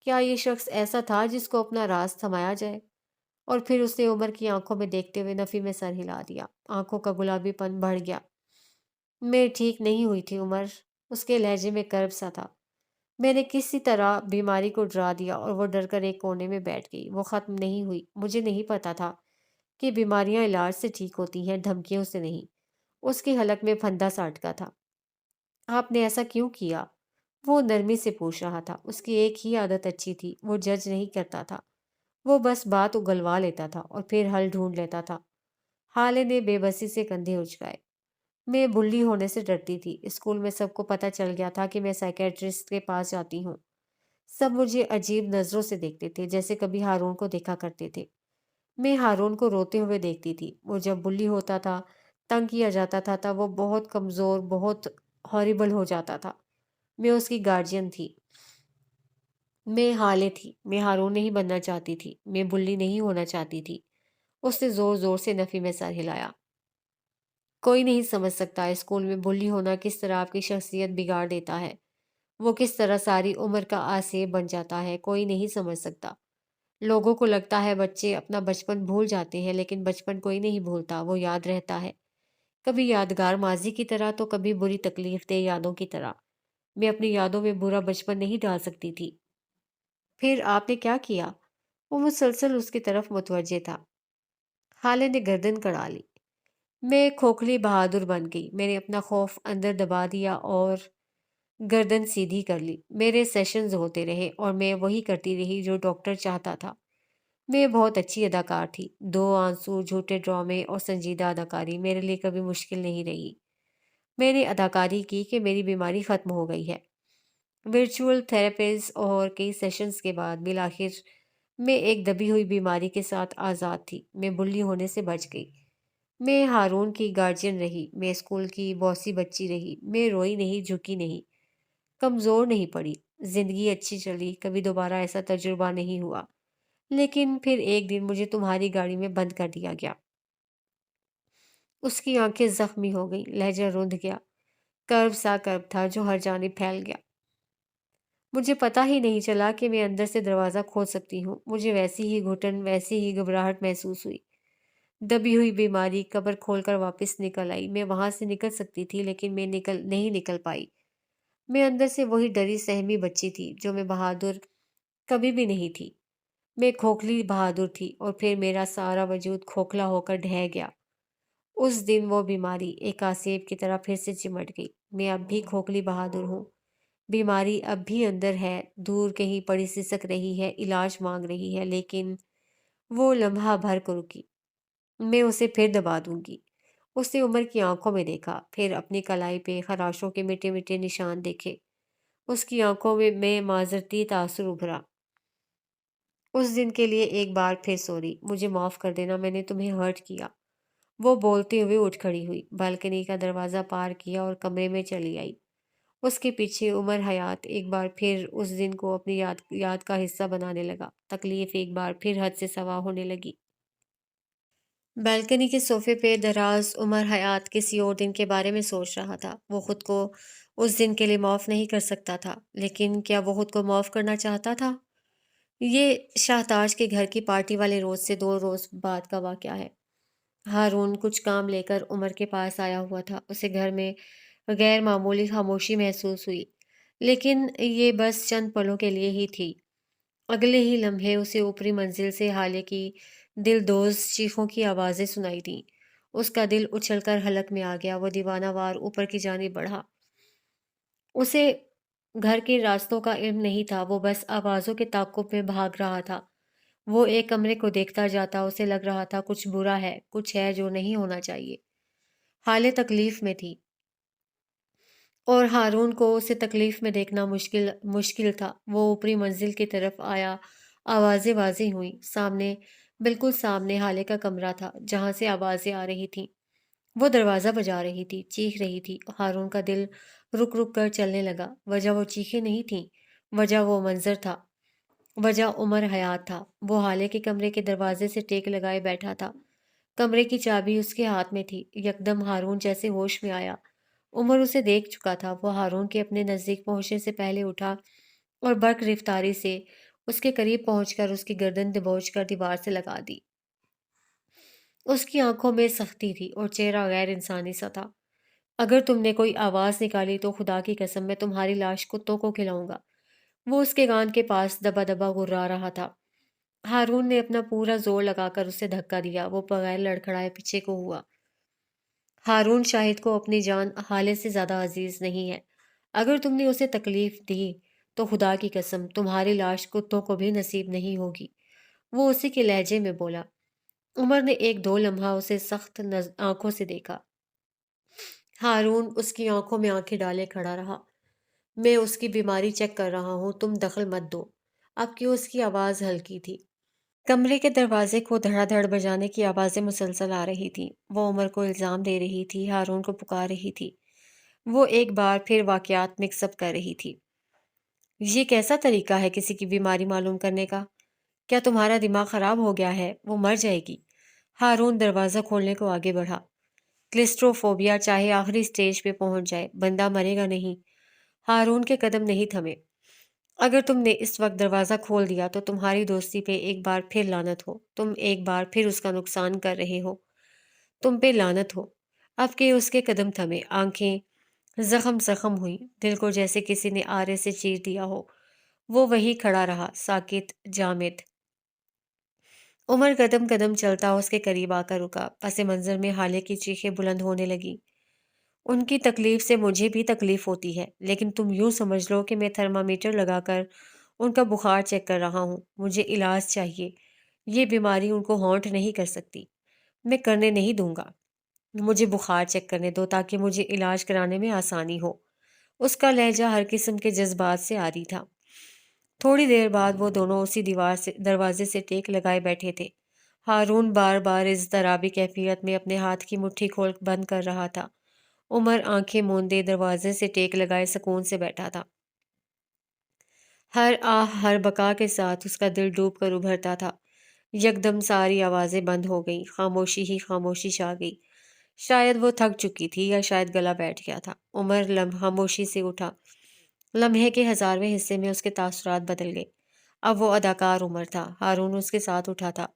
کیا یہ شخص ایسا تھا جس کو اپنا راز تھمایا جائے؟ اور پھر اس نے عمر کی آنکھوں میں دیکھتے ہوئے نفی میں سر ہلا دیا۔ آنکھوں کا گلابی پن بڑھ گیا۔ میں ٹھیک نہیں ہوئی تھی عمر، اس کے لہجے میں کرب سا تھا۔ میں نے کسی طرح بیماری کو ڈرا دیا اور وہ ڈر کر ایک کونے میں بیٹھ گئی۔ وہ ختم نہیں ہوئی۔ مجھے نہیں پتا تھا کہ بیماریاں علاج سے ٹھیک ہوتی ہیں، دھمکیوں سے نہیں۔ اس کے حلق میں پھندا سا اٹکا تھا۔ آپ نے ایسا کیوں کیا؟ وہ نرمی سے پوچھ رہا تھا۔ اس کی ایک ہی عادت اچھی تھی، وہ جج نہیں کرتا تھا۔ وہ بس بات اگلوا لیتا تھا اور پھر حل ڈھونڈ لیتا تھا۔ حالے نے بے بسی سے کندھے اچکائے۔ میں بلی ہونے سے ڈرتی تھی۔ اسکول میں سب کو پتہ چل گیا تھا کہ میں سائیکیٹرسٹ کے پاس جاتی ہوں۔ سب مجھے عجیب نظروں سے دیکھتے تھے، جیسے کبھی ہارون کو دیکھا کرتے تھے۔ میں ہارون کو روتے ہوئے دیکھتی تھی۔ وہ جب بلی ہوتا تھا، تنگ کیا جاتا تھا، تب وہ بہت کمزور، بہت ہاریبل ہو جاتا تھا۔ میں اس کی گارجین تھی۔ میں حالے تھی۔ میں ہارون نہیں بننا چاہتی تھی۔ میں بلی نہیں ہونا چاہتی تھی۔ اس نے زور زور سے نفی میں سر ہلایا۔ کوئی نہیں سمجھ سکتا اسکول میں بلی ہونا کس طرح آپ کی شخصیت بگاڑ دیتا ہے۔ وہ کس طرح ساری عمر کا آسیب بن جاتا ہے، کوئی نہیں سمجھ سکتا۔ لوگوں کو لگتا ہے بچے اپنا بچپن بھول جاتے ہیں، لیکن بچپن کوئی نہیں بھولتا، وہ یاد رہتا ہے۔ کبھی یادگار ماضی کی طرح تو کبھی بری تکلیف دہ یادوں کی طرح۔ میں اپنی یادوں میں برا بچپن نہیں ڈال سکتی تھی۔ پھر آپ نے کیا کیا؟ وہ مسلسل اس کی طرف متوجہ تھا۔ خالے نے گردن کڑا لی۔ میں کھوکھلی بہادر بن گئی۔ میں نے اپنا خوف اندر دبا دیا اور گردن سیدھی کر لی۔ میرے سیشنز ہوتے رہے اور میں وہی کرتی رہی جو ڈاکٹر چاہتا تھا۔ میں بہت اچھی اداکار تھی۔ دو آنسو، جھوٹے ڈرامے اور سنجیدہ اداکاری میرے لیے کبھی مشکل نہیں رہی۔ میں نے اداکاری کی کہ میری بیماری ختم ہو گئی ہے۔ ورچوئل تھراپیز اور کئی سیشنز کے بعد بالآخر میں ایک دبی ہوئی بیماری کے ساتھ آزاد تھی۔ میں بلی ہونے سے بچ گئی۔ میں ہارون کی گارجین رہی۔ میں اسکول کی باسی بچی رہی۔ میں روئی نہیں، جھکی نہیں۔ کمزور نہیں پڑی، زندگی اچھی چلی، کبھی دوبارہ ایسا تجربہ نہیں ہوا۔ لیکن پھر ایک دن مجھے تمہاری گاڑی میں بند کر دیا گیا۔ اس کی آنکھیں زخمی ہو گئیں، لہجہ روندھ گیا، کرب سا کرب تھا جو ہر جانب پھیل گیا۔ مجھے پتا ہی نہیں چلا کہ میں اندر سے دروازہ کھول سکتی ہوں۔ مجھے ویسی ہی گھٹن، ویسی ہی گھبراہٹ محسوس ہوئی۔ دبی ہوئی بیماری قبر کھول کر واپس نکل آئی۔ میں وہاں سے نکل سکتی تھی لیکن میں نہیں نکل پائی۔ میں اندر سے وہی ڈری سہمی بچی تھی جو میں بہادر کبھی بھی نہیں تھی۔ میں کھوکھلی بہادر تھی اور پھر میرا سارا وجود کھوکھلا ہو کر ڈھہ گیا۔ اس دن وہ بیماری ایک آسیب کی طرح پھر سے چمٹ گئی۔ میں اب بھی کھوکھلی بہادر ہوں۔ بیماری اب بھی اندر ہے، دور کہیں پڑی سسک رہی ہے، علاج مانگ رہی ہے، لیکن وہ لمحہ بھر کو رکی۔ میں اسے پھر دبا دوں گی۔ اس نے عمر کی آنکھوں میں دیکھا، پھر اپنی کلائی پہ خراشوں کے مٹے مٹے نشان دیکھے۔ اس کی آنکھوں میں معذرتی تاثر ابھرا۔ اس دن کے لیے ایک بار پھر سوری، مجھے معاف کر دینا، میں نے تمہیں ہرٹ کیا۔ وہ بولتے ہوئے اٹھ کھڑی ہوئی، بالکنی کا دروازہ پار کیا اور کمرے میں چلی آئی۔ اس کے پیچھے عمر حیات ایک بار پھر اس دن کو اپنی یاد کا حصہ بنانے لگا۔ تکلیف ایک بار پھر حد سے سوا ہونے لگی۔ بالکنی کے صوفے پہ دراز عمر حیات کسی اور دن کے بارے میں سوچ رہا تھا۔ وہ خود کو اس دن کے لیے معاف نہیں کر سکتا تھا، لیکن کیا وہ خود کو معاف کرنا چاہتا تھا؟ یہ شاہ تاج کے گھر کی پارٹی والے روز سے 2 روز بعد کا واقعہ ہے۔ ہارون کچھ کام لے کر عمر کے پاس آیا ہوا تھا۔ اسے گھر میں غیر معمولی خاموشی محسوس ہوئی، لیکن یہ بس چند پلوں کے لیے ہی تھی۔ اگلے ہی لمحے اسے اوپری منزل سے حالے کی دل دوز چیخوں کی آوازیں سنائی دیں۔ اس کا دل اچھل کر حلق میں آ گیا۔ وہ دیوانہ وار اوپر کی جانب بڑھا۔ اسے گھر کے راستوں کا علم نہیں تھا، وہ بس آوازوں کے تعاقب میں بھاگ رہا تھا۔ وہ ایک کمرے کو دیکھتا جاتا، اسے لگ رہا تھا کچھ برا ہے، کچھ ہے جو نہیں ہونا چاہیے۔ حالے تکلیف میں تھی اور ہارون کو اسے تکلیف میں دیکھنا مشکل تھا۔ وہ اوپری منزل کی طرف آیا، آوازیں واضح ہوئیں۔ سامنے، بالکل سامنے حالے کا کمرہ تھا جہاں سے آوازیں آ رہی تھیں۔ وہ دروازہ بجا رہی تھی، چیخ رہی تھی۔ ہارون کا دل رک رک کر چلنے لگا۔ وجہ وہ چیخیں نہیں تھیں، وجہ وہ منظر تھا، وجہ عمر حیات تھا۔ وہ حالے کے کمرے کے دروازے سے ٹیک لگائے بیٹھا تھا، کمرے کی چابی اس کے ہاتھ میں تھی۔ یکدم ہارون جیسے ہوش میں آیا۔ عمر اسے دیکھ چکا تھا۔ وہ ہارون کے اپنے نزدیک پہنچنے سے پہلے اٹھا اور برق رفتاری سے اس کے قریب پہنچ کر اس کی گردن دبوچ کر دیوار سے لگا دی۔ اس کی آنکھوں میں سختی تھی اور چہرہ غیر انسانی سا تھا۔ اگر تم نے کوئی آواز نکالی تو خدا کی قسم میں تمہاری لاش کتوں کو کھلاؤں گا۔ وہ اس کے کان کے پاس دبا دبا گررا رہا تھا۔ ہارون نے اپنا پورا زور لگا کر اسے دھکا دیا۔ وہ بغیر لڑکھڑائے پیچھے کو ہوا۔ ہارون شاہد کو اپنی جان حالے سے زیادہ عزیز نہیں ہے۔ اگر تم نے اسے تکلیف دی تو خدا کی قسم تمہاری لاش کتوں کو بھی نصیب نہیں ہوگی۔ وہ اسی کے لہجے میں بولا۔ عمر نے ایک دو لمحہ اسے سخت آنکھوں سے دیکھا۔ ہارون اس کی آنکھوں میں آنکھیں ڈالے کھڑا رہا۔ میں اس کی بیماری چیک کر رہا ہوں، تم دخل مت دو۔ اب کی اس کی آواز ہلکی تھی۔ کمرے کے دروازے کو دھڑا دھڑ بجانے کی آوازیں مسلسل آ رہی تھیں۔ وہ عمر کو الزام دے رہی تھی، ہارون کو پکار رہی تھی۔ وہ ایک بار پھر واقعات مکس اپ کر رہی تھی۔ یہ کیسا طریقہ ہے کسی کی بیماری معلوم کرنے کا؟ کیا تمہارا دماغ خراب ہو گیا ہے؟ وہ مر جائے گی۔ ہارون دروازہ کھولنے کو آگے بڑھا۔ کلسٹروفوبیا چاہے آخری سٹیج پہ پہنچ جائے، بندہ مرے گا نہیں۔ ہارون کے قدم نہیں تھمے۔ اگر تم نے اس وقت دروازہ کھول دیا تو تمہاری دوستی پہ ایک بار پھر لعنت ہو۔ تم ایک بار پھر اس کا نقصان کر رہے ہو۔ تم پہ لعنت ہو۔ اب کہ اس کے قدم تھمے، آنکھیں زخم ہوئی، دل کو جیسے کسی نے آرے سے چیر دیا ہو۔ وہ وہی کھڑا رہا، ساکت، جامد۔ عمر قدم قدم چلتا اس کے قریب آ کر رکا۔ پس منظر میں حالے کی چیخیں بلند ہونے لگی۔ ان کی تکلیف سے مجھے بھی تکلیف ہوتی ہے، لیکن تم یوں سمجھ لو کہ میں تھرمامیٹر لگا کر ان کا بخار چیک کر رہا ہوں۔ مجھے علاج چاہیے۔ یہ بیماری ان کو ہانٹ نہیں کر سکتی۔ میں کرنے نہیں دوں گا۔ مجھے بخار چیک کرنے دو تاکہ مجھے علاج کرانے میں آسانی ہو۔ اس کا لہجہ ہر قسم کے جذبات سے عاری تھا۔ تھوڑی دیر بعد وہ دونوں اسی دروازے سے ٹیک لگائے بیٹھے تھے۔ ہارون بار بار اضطرابی کیفیت میں اپنے ہاتھ کی مٹھی کھول بند کر رہا تھا۔ عمر آنکھیں موندے دروازے سے ٹیک لگائے سکون سے بیٹھا تھا۔ ہر آہ ہر بقا کے ساتھ اس کا دل ڈوب کر ابھرتا تھا۔ یکدم ساری آوازیں بند ہو گئیں، خاموشی ہی خاموشی چھا گئی۔ شاید وہ تھک چکی تھی یا شاید گلا بیٹھ گیا تھا۔ عمر خاموشی سے اٹھا۔ لمحے کے ہزارویں حصے میں اس کے تاثرات بدل گئے۔ اب وہ اداکار عمر تھا، ہارون اس کے ساتھ اٹھا تھا۔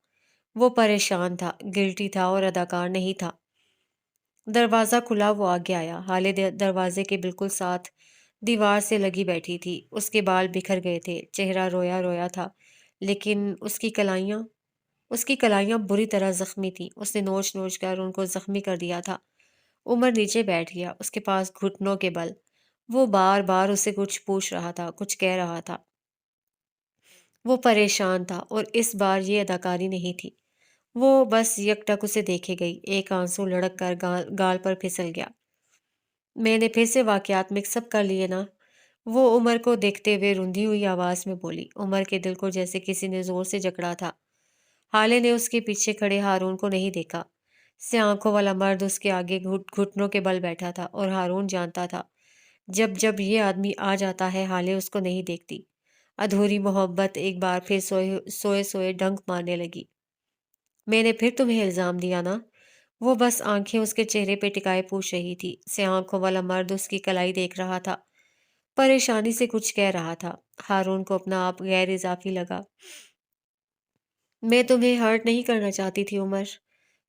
وہ پریشان تھا، گلٹی تھا اور اداکار نہیں تھا۔ دروازہ کھلا، وہ آگے آیا۔ ہالے دروازے کے بالکل ساتھ دیوار سے لگی بیٹھی تھی۔ اس کے بال بکھر گئے تھے، چہرہ رویا رویا تھا، لیکن اس کی کلائیاں بری طرح زخمی تھیں۔ اس نے نوچ نوچ کر ان کو زخمی کر دیا تھا۔ عمر نیچے بیٹھ گیا، اس کے پاس گھٹنوں کے بل۔ وہ بار بار اسے کچھ پوچھ رہا تھا، کچھ کہہ رہا تھا۔ وہ پریشان تھا، اور اس بار یہ اداکاری نہیں تھی۔ وہ بس یک ٹک اسے دیکھے گئی۔ ایک آنسو لڑک کر گال پر پھسل گیا۔ میں نے پھر سے واقعات مکس اپ کر لیے نا؟ وہ عمر کو دیکھتے ہوئے روندھی ہوئی آواز میں بولی۔ عمر کے دل کو جیسے کسی نے زور سے جکڑا تھا۔ حالے نے اس کے پیچھے کھڑے ہارون کو نہیں دیکھا۔ سیاہ آنکھوں والا مرد اس کے آگے گھٹنوں کے بل بیٹھا تھا، اور ہارون جانتا تھا جب جب یہ آدمی آ جاتا ہے حالے اس کو نہیں دیکھتی۔ ادھوری محبت ایک بار پھر سوئے سوئے ڈنک مارنے لگی۔ میں نے پھر تمہیں الزام دیا نا؟ وہ بس آنکھیں اس کے چہرے پہ ٹکائے پوچھ رہی تھی۔ سیاہ آنکھوں والا مرد اس کی کلائی دیکھ رہا تھا، پریشانی سے کچھ کہہ رہا تھا۔ ہارون کو اپنا آپ غیر اضافی لگا۔ میں تمہیں ہرٹ نہیں کرنا چاہتی تھی عمر۔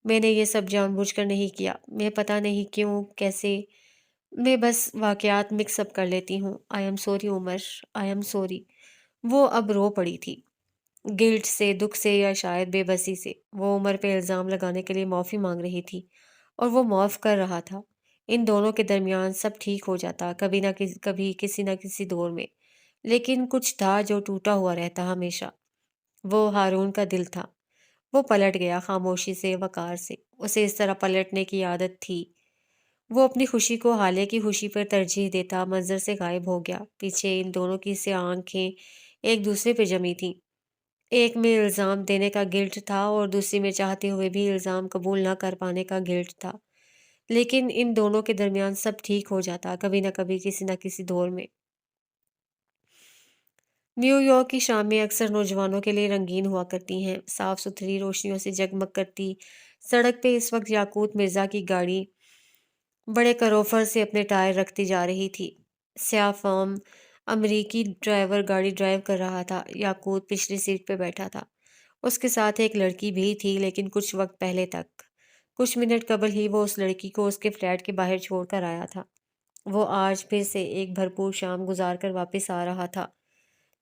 میں نے یہ سب جان بوجھ کر نہیں کیا۔ میں پتہ نہیں کیوں کیسے میں بس واقعات مکس اپ کر لیتی ہوں۔ I am sorry Umar, I am sorry. وہ اب رو پڑی تھی، گلٹ سے، دکھ سے، یا شاید بے بسی سے۔ وہ عمر پہ الزام لگانے کے لیے معافی مانگ رہی تھی، اور وہ معاف کر رہا تھا۔ ان دونوں کے درمیان سب ٹھیک ہو جاتا، کبھی کسی نہ کسی دور میں، لیکن کچھ تھا جو ٹوٹا ہوا رہتا ہمیشہ۔ وہ ہارون کا دل تھا۔ وہ پلٹ گیا، خاموشی سے، وقار سے۔ اسے اس طرح پلٹنے کی عادت تھی۔ وہ اپنی خوشی کو حالے کی خوشی پر ترجیح دیتا، منظر سے غائب ہو گیا۔ پیچھے ان دونوں کی سیاہ آنکھیں ایک دوسرے پہ جمی تھیں۔ ایک میں الزام دینے کا گلٹ تھا، اور دوسری میں چاہتے ہوئے بھی الزام قبول نہ کر پانے کا گلٹ تھا۔ لیکن ان دونوں کے درمیان سب ٹھیک ہو جاتا، کبھی نہ کبھی، کسی نہ کسی دور میں۔ نیو یارک کی شامیں اکثر نوجوانوں کے لیے رنگین ہوا کرتی ہیں، صاف ستھری روشنیوں سے جگمگ کرتی۔ سڑک پہ اس وقت یاقوت مرزا کی گاڑی بڑے کروفر سے اپنے ٹائر رکھتی جا رہی تھی۔ سیاہ فام امریکی ڈرائیور گاڑی ڈرائیو کر رہا تھا۔ یاقوت پچھلی سیٹ پہ بیٹھا تھا۔ اس کے ساتھ ایک لڑکی بھی تھی، لیکن کچھ وقت پہلے تک، کچھ منٹ قبل ہی وہ اس لڑکی کو اس کے فلیٹ کے باہر چھوڑ کر آیا تھا۔ وہ آج پھر سے ایک بھرپور شام گزار کر واپس آ رہا تھا۔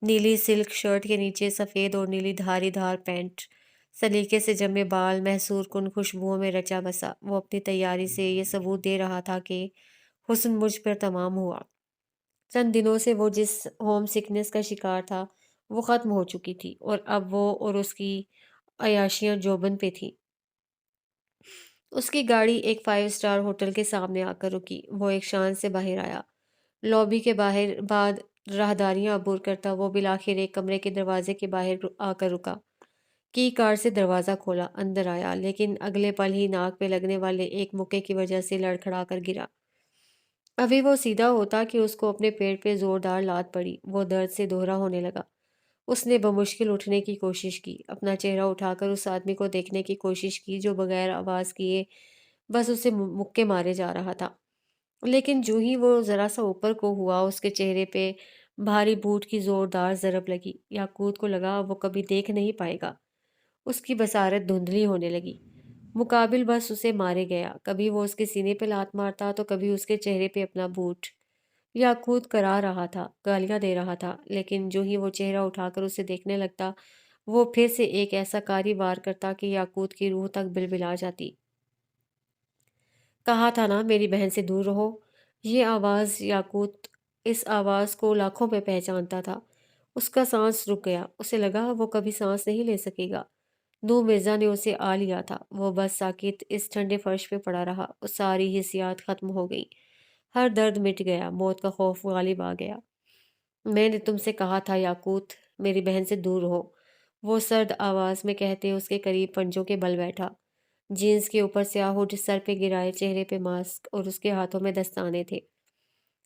نیلی سلک شرٹ کے نیچے سفید اور نیلی دھاری دھار پینٹ، سلیقے سے جمے بال محصور کن خوشبوؤں میں رچا بسا۔ وہ اپنی تیاری سے یہ ثبوت دے رہا تھا کہ حسن مجھ پر تمام ہوا۔ چند دنوں سے وہ جس ہوم سکنس کا شکار تھا وہ ختم ہو چکی تھی، اور اب وہ اور اس کی عیاشیاں جوبن پہ تھی۔ اس کی گاڑی ایک 5 اسٹار ہوٹل کے سامنے آ کر رکی۔ وہ ایک شان سے باہر آیا۔ لابی کے باہر بعد راہداریاں عبور کرتا وہ بالآخر ایک کمرے کے دروازے کے باہر آ کر رکا۔ کی کار سے دروازہ کھولا، اندر آیا، لیکن اگلے پل ہی ناک پہ لگنے والے ایک مکے کی وجہ سے لڑکھڑا کر گرا۔ ابھی وہ سیدھا ہوتا کہ اس کو اپنے پیٹ پہ زوردار لات پڑی۔ وہ درد سے دوہرا ہونے لگا۔ اس نے بمشکل اٹھنے کی کوشش کی، اپنا چہرہ اٹھا کر اس آدمی کو دیکھنے کی کوشش کی جو بغیر آواز کیے بس اسے مکے مارے جا رہا تھا۔ لیکن جو ہی وہ ذرا سا اوپر کو ہوا، اس کے چہرے پہ بھاری بوٹ کی زوردار ضرب لگی۔ یاقوت کو لگا وہ کبھی دیکھ نہیں پائے گا۔ اس کی بصارت دھندلی ہونے لگی۔ مقابل بس اسے مارے گیا، کبھی وہ اس کے سینے پہ لات مارتا تو کبھی اس کے چہرے پہ اپنا بوٹ۔ یاقوت کرا رہا تھا، گالیاں دے رہا تھا، لیکن جو ہی وہ چہرہ اٹھا کر اسے دیکھنے لگتا وہ پھر سے ایک ایسا کاری وار کرتا کہ یاقوت کی روح تک بلبلا جاتی۔ کہا تھا نا میری بہن سے دور رہو۔ یہ آواز، یاقوت اس آواز کو لاکھوں پہ پہچانتا تھا۔ اس کا سانس رک گیا، اسے لگا وہ کبھی سانس نہیں لے سکے گا۔ نو مرزا نے اسے آ لیا تھا۔ وہ بس ساکت اس ٹھنڈے فرش پہ پڑا رہا۔ ساری حسیات ختم ہو گئی، ہر درد مٹ گیا، موت کا خوف غالب آ گیا۔ میں نے تم سے کہا تھا یاقوت، میری بہن سے دور رہو، وہ سرد آواز میں کہتے اس کے قریب پنجوں کے بل بیٹھا۔ جینز کے اوپر سیاہ ہوڈ، سر پہ گرائے، چہرے پہ ماسک، اور اس کے ہاتھوں میں دستانے تھے۔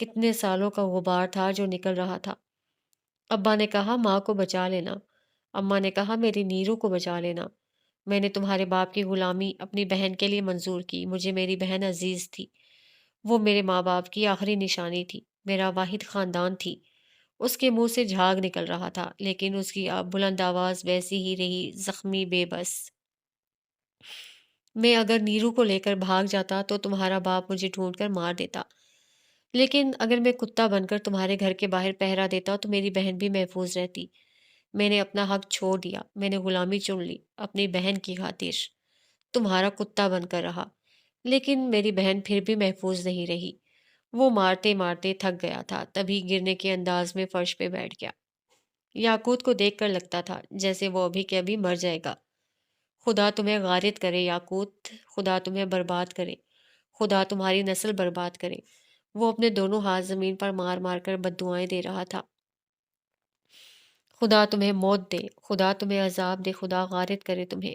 کتنے سالوں کا غبار تھا جو نکل رہا تھا۔ ابا نے کہا ماں کو بچا لینا، اماں نے کہا میری نیرو کو بچا لینا۔ میں نے تمہارے باپ کی غلامی اپنی بہن کے لیے منظور کی، مجھے میری بہن عزیز تھی، وہ میرے ماں باپ کی آخری نشانی تھی، میرا واحد خاندان تھی۔ اس کے منہ سے جھاگ نکل رہا تھا، لیکن اس کی بلند آواز ویسی ہی رہی، زخمی، بے بس۔ میں اگر نیرو کو لے کر بھاگ جاتا تو تمہارا باپ مجھے ڈھونڈ کر مار دیتا، لیکن اگر میں کتا بن کر تمہارے گھر کے باہر پہرا دیتا تو میری بہن بھی محفوظ رہتی۔ میں نے اپنا حق چھوڑ دیا، میں نے غلامی چن لی اپنی بہن کی خاطر، تمہارا کتا بن کر رہا، لیکن میری بہن پھر بھی محفوظ نہیں رہی۔ وہ مارتے مارتے تھک گیا تھا، تبھی گرنے کے انداز میں فرش پہ بیٹھ گیا۔ یاقوت کو دیکھ کر لگتا تھا جیسے وہ ابھی کے ابھی مر جائے گا۔ خدا تمہیں غارت کرے یاقوت، خدا تمہیں برباد کرے، خدا تمہاری نسل برباد کرے۔ وہ اپنے دونوں ہاتھ زمین پر مار مار کر بددعائیں دے رہا تھا۔ خدا تمہیں موت دے، خدا تمہیں عذاب دے، خدا غارت کرے تمہیں۔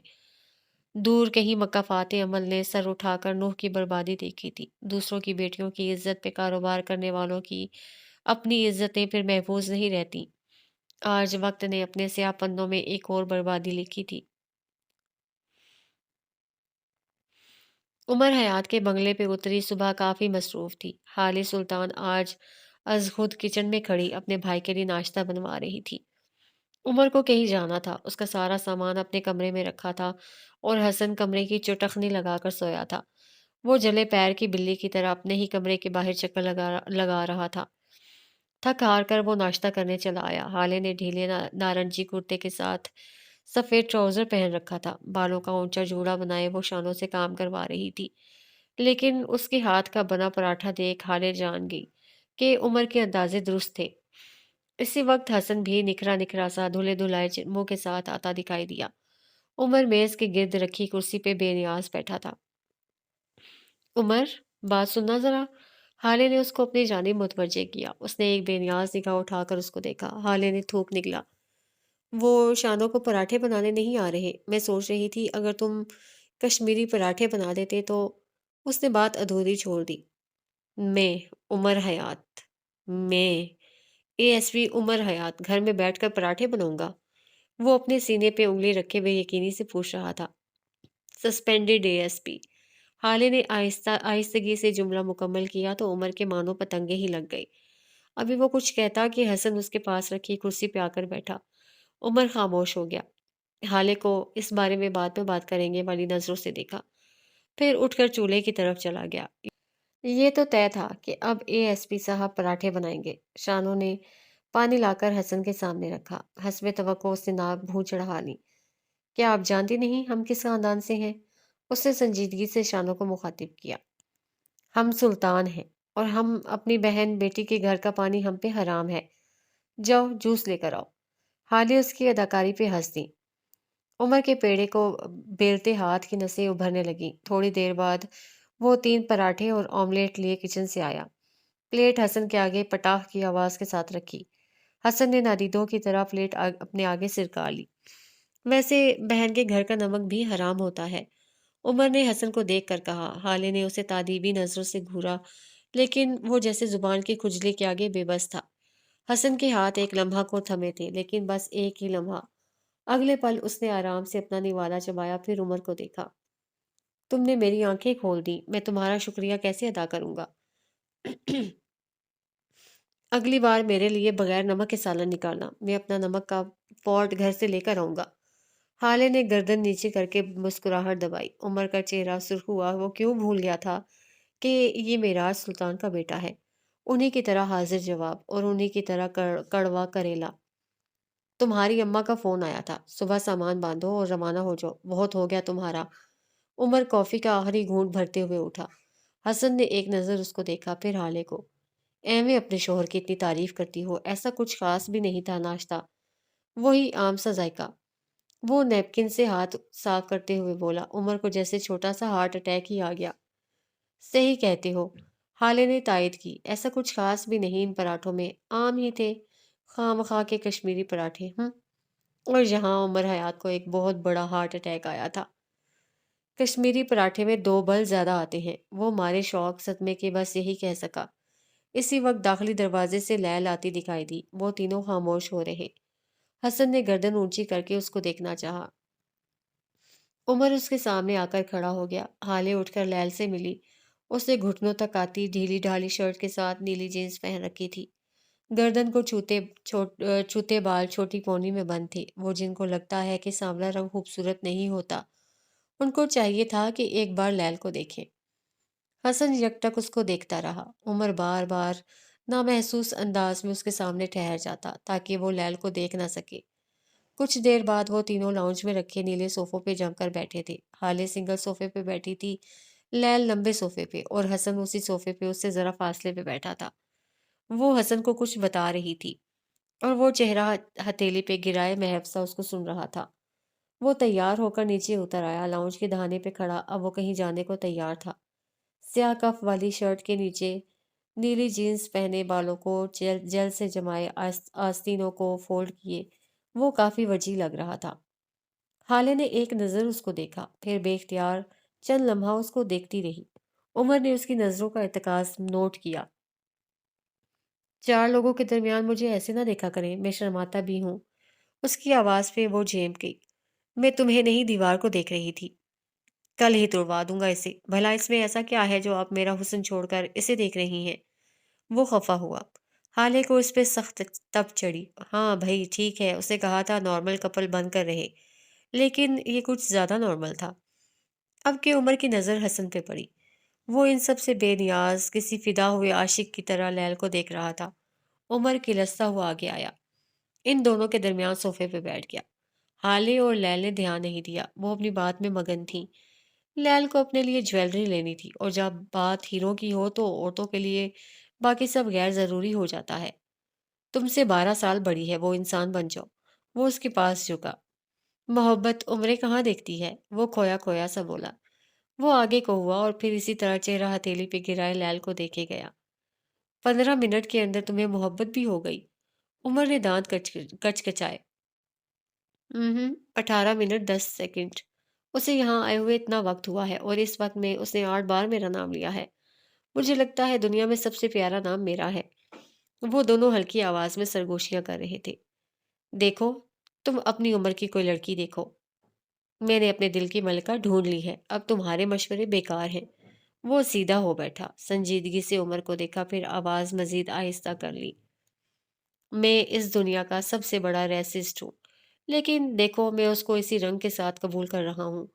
دور کہیں مکافات عمل نے سر اٹھا کر نوح کی بربادی دیکھی تھی۔ دوسروں کی بیٹیوں کی عزت پہ کاروبار کرنے والوں کی اپنی عزتیں پھر محفوظ نہیں رہتی۔ آج وقت نے اپنے سیاہ پنوں میں ایک اور بربادی لکھی تھی۔ عمر حیات کے بنگلے پہ اتری صبح کافی مصروف تھی۔ حالی سلطان آج از خود کچن میں کھڑی اپنے بھائی کے لیے ناشتہ بنوا رہی تھی۔ عمر کو کہیں جانا تھا، اس کا سارا سامان اپنے کمرے میں رکھا تھا اور حسن کمرے کی چٹخنی لگا کر سویا تھا۔ وہ جلے پیر کی بلی کی طرح اپنے ہی کمرے کے باہر چکر لگا رہا تھا۔ تھک ہار کر وہ ناشتہ کرنے چلا آیا۔ حالے نے ڈھیلے نارنجی کرتے کے ساتھ سفید ٹراؤزر پہن رکھا تھا، بالوں کا اونچا جوڑا بنائے وہ شانوں سے کام کروا رہی تھی، لیکن اس کے ہاتھ کا بنا پراٹھا دیکھ حالے جان گئی کہ عمر کے اندازے درست تھے۔ اسی وقت حسن بھی نکھرا نکھرا سا دھلے دھلائے منہ کے ساتھ آتا دکھائی دیا۔ عمر میز کے گرد رکھی کرسی پہ بے نیاز بیٹھا تھا۔ عمر، بات سننا ذرا۔ حالے نے اس کو اپنی جانب متوجہ کیا۔ اس نے ایک بے نیاز نگاہ اٹھا کر اس کو دیکھا۔ حالے نے تھوک نکلا، وہ شانوں کو پراٹھے بنانے نہیں آ رہے؟ میں سوچ رہی تھی اگر تم کشمیری پراٹھے بنا دیتے تو۔ اس نے بات ادھوری چھوڑ دی۔ میں، عمر حیات، میں اے ایس پی عمر حیات گھر میں بیٹھ کر پراٹھے بناؤں گا؟ وہ اپنے سینے پہ انگلی رکھے بے یقینی سے پوچھ رہا تھا۔ Suspended A S P. حالے نے آہستگی سے جملہ مکمل کیا تو عمر کے مانوں پتنگیں ہی لگ گئی۔ ابھی وہ کچھ کہتا کہ حسن اس کے پاس رکھی کرسی پہ آ کر بیٹھا۔ عمر خاموش ہو گیا۔ حالے کو اس بارے میں بعد میں بات کریں گے والی نظروں سے دیکھا، پھر اٹھ کر چولہے کی طرف چلا گیا۔ یہ تو طے تھا کہ اب اے ایس پی صاحب پراٹھے بنائیں گے۔ شانوں نے پانی لا کر حسن کے سامنے رکھا۔ حسب توقع اس نے ناک بھوں چڑھا لی۔ کیا آپ جانتی نہیں ہم کس خاندان سے ہیں؟ اس نے سنجیدگی سے شانوں کو مخاطب کیا۔ ہم سلطان ہیں، اور ہم اپنی بہن بیٹی کے گھر کا پانی ہم پہ حرام ہے۔ جاؤ جوس لے کر آؤ۔ حالیہ اس کی اداکاری پہ ہنس دی۔ عمر کے پیڑے کو بیلتے ہاتھ کی نسیں ابھرنے لگیں۔ تھوڑی دیر بعد وہ 3 پراٹھے اور آملیٹ لیے کچن سے آیا۔ پلیٹ حسن کے آگے پٹاخ کی آواز کے ساتھ رکھی۔ حسن نے نادیدوں کی طرح پلیٹ اپنے آگے سرکا لی۔ ویسے بہن کے گھر کا نمک بھی حرام ہوتا ہے، عمر نے حسن کو دیکھ کر کہا۔ حالے نے اسے تادیبی نظروں سے گھورا، لیکن وہ جیسے زبان کی کھجلی کے آگے بے بس تھا۔ حسن کے ہاتھ ایک لمحہ کو تھمے تھے، لیکن بس ایک ہی لمحہ۔ اگلے پل اس نے آرام سے اپنا نوالا چبایا، پھر عمر کو دیکھا۔ تم نے میری آنکھیں کھول دی، میں تمہارا شکریہ کیسے ادا کروں گا؟ اگلی بار میرے لیے بغیر نمک کے سالن نکالنا، میں اپنا نمک کا پوٹ گھر سے لے کر آؤں گا۔ حالے نے گردن نیچے کر کے مسکراہٹ دبائی۔ عمر کا چہرہ سرخ ہوا، وہ کیوں بھول گیا تھا کہ یہ معراج سلطان کا بیٹا ہے، انہی کی طرح حاضر جواب اور انہی کی طرح کڑوا کریلا۔ تمہاری اماں کا فون آیا تھا، صبح سامان باندھو اور روانہ ہو جاؤ، بہت ہو گیا تمہارا۔ عمر کافی کا آخری گھونٹ بھرتے ہوئے اٹھا۔ حسن نے ایک نظر اس کو دیکھا، پھر حالے کو۔ ایویں اپنے شوہر کی اتنی تعریف کرتی ہو، ایسا کچھ خاص بھی نہیں تھا ناشتہ، وہی عام سا ذائقہ۔ وہ نیپکن سے ہاتھ صاف کرتے ہوئے بولا۔ عمر کو جیسے چھوٹا سا ہارٹ اٹیک ہی آ گیا۔ صحیح کہتے ہو، حالے نے تائید کی، ایسا کچھ خاص بھی نہیں ان پراٹھوں میں، عام ہی تھے، خواہ مخواہ کے کشمیری پراٹھے۔ اور یہاں عمر حیات کو ایک بہت بڑا ہارٹ اٹیک آیا تھا۔ کشمیری پراٹھے میں 2 بل زیادہ آتے ہیں، وہ مارے شوق صدمے کے بس یہی کہہ سکا۔ اسی وقت داخلی دروازے سے لیل آتی دکھائی دی۔ وہ تینوں خاموش ہو رہے۔ حسن نے گردن اونچی کر کے اس کو دیکھنا چاہا۔ عمر اس کے سامنے آ کر کھڑا ہو گیا۔ ہالے اٹھ کر لیل سے ملی۔ اس نے گھٹنوں تک آتی ڈھیلی ڈھالی شرٹ کے ساتھ نیلی جینس پہن رکھی تھی۔ گردن کو چھوتے بال چھوٹی پونی میں بند تھے۔ وہ جن کو لگتا ہے کہ سانولا رنگ خوبصورت نہیں ہوتا، ان کو چاہیے تھا کہ ایک بار لیل کو دیکھیں۔ حسن یکٹک اس کو دیکھتا رہا۔ عمر بار بار نامحسوس انداز میں اس کے سامنے ٹھہر جاتا تاکہ وہ لیل کو دیکھ نہ سکے۔ کچھ دیر بعد وہ تینوں لاؤنج میں رکھے نیلے صوفوں پہ جم کر بیٹھے تھے۔ ہالے سنگل صوفے پہ بیٹھی تھی، لیل لمبے صوفے پہ، اور حسن اسی صوفے پہ اس سے ذرا فاصلے پہ بیٹھا تھا۔ وہ حسن کو کچھ بتا رہی تھی اور وہ چہرہ ہتھیلی پہ گرائے محو سا اس کو سن رہا تھا۔ وہ تیار ہو کر نیچے اتر آیا، لاؤنج کے دہانے پہ کھڑا۔ اب وہ کہیں جانے کو تیار تھا۔ سیاہ کف والی شرٹ کے نیچے نیلی جینس پہنے، بالوں کو جیل سے جمائے، آستینوں کو فولڈ کیے، وہ کافی وجیح لگ رہا تھا۔ حالے نے ایک نظر اس کو دیکھا، پھر بے اختیار چند لمحہ اس کو دیکھتی رہی۔ عمر نے اس کی نظروں کا ارتکاز نوٹ کیا۔ چار لوگوں کے درمیان مجھے ایسے نہ دیکھا کریں، میں شرماتا بھی ہوں۔ اس کی آواز پہ وہ جھیم گئی۔ میں تمہیں نہیں، دیوار کو دیکھ رہی تھی۔ کل ہی توڑوا دوں گا اسے۔ بھلا اس میں ایسا کیا ہے جو آپ میرا حسن چھوڑ کر اسے دیکھ رہی ہیں؟ وہ خفا ہوا۔ حالے کو اس پہ سخت تب چڑھی۔ ہاں بھائی ٹھیک ہے، اسے کہا تھا نارمل کپل بن کر رہے، لیکن یہ کچھ زیادہ نارمل تھا۔ اب کہ عمر کی نظر حسن پہ پڑی، وہ ان سب سے بے نیاز کسی فدا ہوئے عاشق کی طرح لیل کو دیکھ رہا تھا۔ عمر کھلستا ہوا آگے آیا، ان دونوں کے درمیان صوفے پہ بیٹھ گیا۔ حالے اور لیل نے دھیان نہیں دیا، وہ اپنی بات میں مگن تھی۔ لیل کو اپنے لیے جویلری لینی تھی، اور جب بات ہیروں کی ہو تو عورتوں کے لیے باقی سب غیر ضروری ہو جاتا ہے۔ تم سے 12 سال بڑی ہے، وہ انسان بن جاؤ۔ وہ اس کے پاس جھکا۔ محبت عمریں کہاں دیکھتی ہے، وہ کھویا کھویا سا بولا۔ وہ آگے کو ہوا اور پھر اسی طرح چہرہ ہتھیلی پہ گرائے لیل کو دیکھے گیا۔ 15 منٹ کے اندر تمہیں محبت بھی ہو گئی؟ عمر نے دانت کچ کچائے۔ 18 منٹ 10 سیکنڈ۔ اسے یہاں آئے ہوئے اتنا وقت ہوا ہے، اور اس وقت میں اس نے 8 بار میرا نام لیا ہے۔ مجھے لگتا ہے دنیا میں سب سے پیارا نام میرا ہے۔ وہ دونوں ہلکی آواز میں سرگوشیاں کر رہے تھے۔ دیکھو، تم اپنی عمر کی کوئی لڑکی دیکھو۔ میں نے اپنے دل کی ملکہ ڈھونڈ لی ہے، اب تمہارے مشورے بیکار ہیں۔ وہ سیدھا ہو بیٹھا، سنجیدگی سے عمر کو دیکھا، پھر آواز مزید آہستہ کر لی۔ میں اس دنیا کا سب سے بڑا ریسسٹ ہوں، لیکن دیکھو میں اس کو اسی رنگ کے ساتھ قبول کر رہا ہوں۔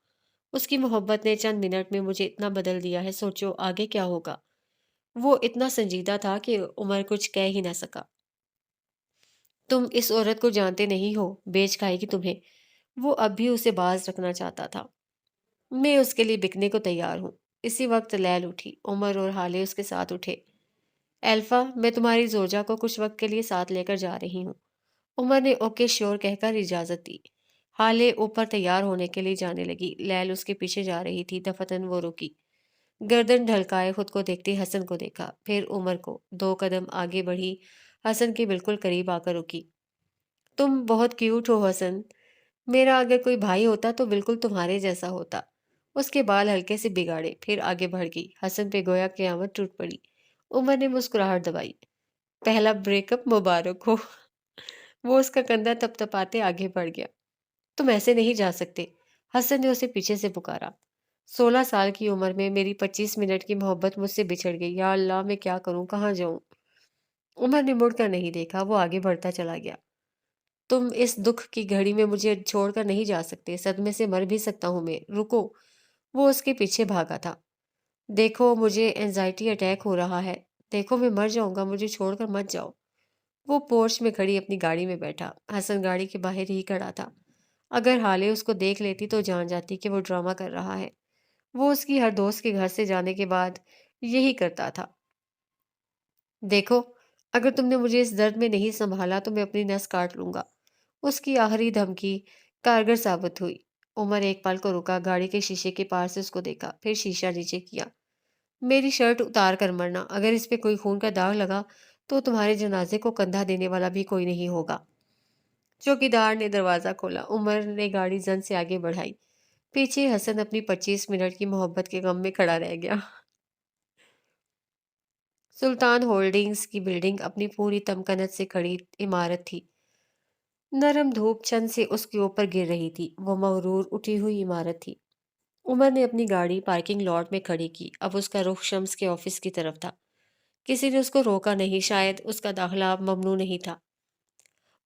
اس کی محبت نے چند منٹ میں مجھے اتنا بدل دیا ہے، سوچو آگے کیا ہوگا۔ وہ اتنا سنجیدہ تھا کہ عمر کچھ کہہ ہی نہ سکا۔ تم اس عورت کو جانتے نہیں ہو، بیچ کھائے گی تمہیں۔ وہ اب بھی اسے باز رکھنا چاہتا تھا۔ میں اس کے لیے بکنے کو تیار ہوں۔ اسی وقت لیل اٹھی، عمر اور حالے اس کے ساتھ اٹھے۔ الفا، میں تمہاری زوجہ کو کچھ وقت کے لیے ساتھ لے کر جا رہی ہوں۔ عمر نے اوکے شیور کہہ کر اجازت دی۔ حالے اوپر تیار ہونے کے لیے جانے لگی، لیل اس کے پیچھے جا رہی تھی۔ دفتن وہ رکی، گردن ڈھلکائے خود کو دیکھتے حسن کو دیکھا، پھر عمر کو۔ 2 قدم آگے بڑھی، حسن کے بالکل قریب آ کر رکی۔ تم بہت کیوٹ ہو حسن، میرا اگر کوئی بھائی ہوتا تو بالکل تمہارے جیسا ہوتا۔ اس کے بال ہلکے سے بگاڑے، پھر آگے بڑھ گئی۔ حسن پہ گویا قیامت ٹوٹ پڑی۔ عمر نے مسکراہٹ دبائی۔ پہلا بریک اپ مبارک ہو۔ وہ اس کا کندھا تپ تپاتے آگے بڑھ گیا۔ تم ایسے نہیں جا سکتے، حسن نے اسے پیچھے سے پکارا۔ 16 سال کی عمر میں میری 25 منٹ کی محبت مجھ سے بچھڑ گئی، یا اللہ میں کیا کروں، کہاں جاؤں؟ عمر نے مڑ کر نہیں دیکھا، وہ آگے بڑھتا چلا گیا۔ تم اس دکھ کی گھڑی میں مجھے چھوڑ کر نہیں جا سکتے، صدمے سے مر بھی سکتا ہوں میں، رکو۔ وہ اس کے پیچھے بھاگا تھا۔ دیکھو مجھے اینزائٹی اٹیک ہو رہا ہے، دیکھو میں مر جاؤں گا، مجھے چھوڑ کر مت جاؤ۔ وہ پورچ میں کھڑی اپنی گاڑی میں بیٹھا، حسن گاڑی کے باہر ہی کھڑا تھا۔ اگر حالے اس کو دیکھ لیتی تو جان جاتی کہ وہ ڈرامہ کر رہا ہے۔ وہ اس کی ہر دوست کے گھر سے جانے کے بعد یہی کرتا تھا۔ دیکھو، اگر تم نے مجھے اس درد میں نہیں سنبھالا تو میں اپنی نس کاٹ لوں گا۔ اس کی آخری دھمکی کارگر ثابت ہوئی۔ عمر ایک پل کو رکا، گاڑی کے شیشے کے پار سے اس کو دیکھا، پھر شیشہ نیچے کیا۔ میری شرٹ اتار کر مرنا، اگر اس پہ کوئی خون کا داغ لگا تو تمہارے جنازے کو کندھا دینے والا بھی کوئی نہیں ہوگا۔ چوکیدار نے دروازہ کھولا، عمر نے گاڑی زن سے آگے بڑھائی۔ پیچھے حسن اپنی 25 منٹ کی محبت کے غم میں کھڑا رہ گیا۔ سلطان ہولڈنگز کی بلڈنگ اپنی پوری تمکنت سے کھڑی عمارت تھی۔ نرم دھوپ چند سے اس کے اوپر گر رہی تھی۔ وہ مغرور اٹھی ہوئی عمارت تھی۔ عمر نے اپنی گاڑی پارکنگ لاٹ میں کھڑی کی۔ اب اس کا رخ شمس کے آفس کی طرف تھا۔ کسی نے اس کو روکا نہیں، شاید اس کا داخلہ اب ممنوع نہیں تھا۔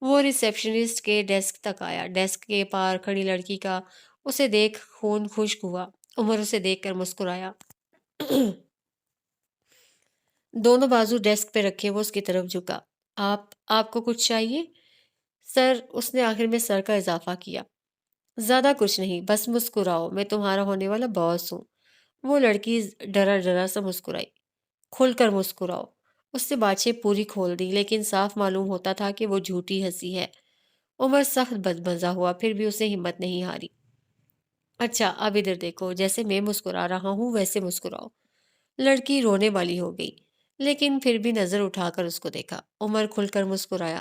وہ ریسیپشنسٹ کے ڈیسک تک آیا۔ ڈیسک کے پار کھڑی لڑکی کا اسے دیکھ خون خشک ہوا۔ عمر اسے دیکھ کر مسکرایا۔ دونوں بازو ڈیسک پہ رکھے وہ اس کی طرف جھکا۔ آپ کو کچھ چاہیے؟ سر، اس نے آخر میں سر کا اضافہ کیا۔ زیادہ کچھ نہیں، بس مسکراؤ، میں تمہارا ہونے والا باس ہوں۔ وہ لڑکی ڈرا ڈرا سا مسکرائی۔ کھل کر مسکراؤ۔ اس نے باتیں پوری کھول دی، لیکن صاف معلوم ہوتا تھا کہ وہ جھوٹی ہنسی ہے۔ عمر سخت بدمزہ ہوا، پھر بھی اسے ہمت نہیں ہاری۔ اچھا، اب ادھر دیکھو، جیسے میں مسکرا رہا ہوں ویسے مسکراؤ۔ لڑکی رونے والی ہو گئی، لیکن پھر بھی نظر اٹھا کر اس کو دیکھا۔ عمر کھل کر مسکرایا۔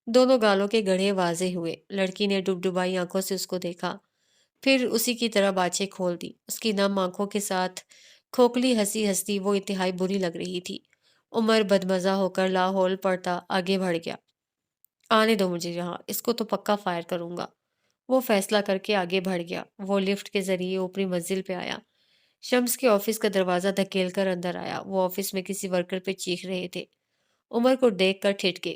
دونوں گالوں کے گڑھے واضح ہوئے۔ لڑکی نے ڈبڈبائی آنکھوں سے اس کو دیکھا، پھر اسی کی طرح باتیں کھول دی۔ اس کی نم آنکھوں کے ساتھ کھوکھلی ہنسی ہنستی وہ انتہائی بری لگ رہی تھی۔ عمر بدمزہ ہو کر لاہور پڑتا آگے بڑھ گیا۔ آنے دو مجھے یہاں، اس کو تو پکا فائر کروں گا۔ وہ فیصلہ کر کے آگے بڑھ گیا۔ وہ لفٹ کے ذریعے اوپری منزل پہ آیا۔ شمس کے آفس کا دروازہ دھکیل کر اندر آیا۔ وہ آفس میں کسی ورکر پہ چیخ رہے تھے۔ عمر کو دیکھ کر ٹھٹکے۔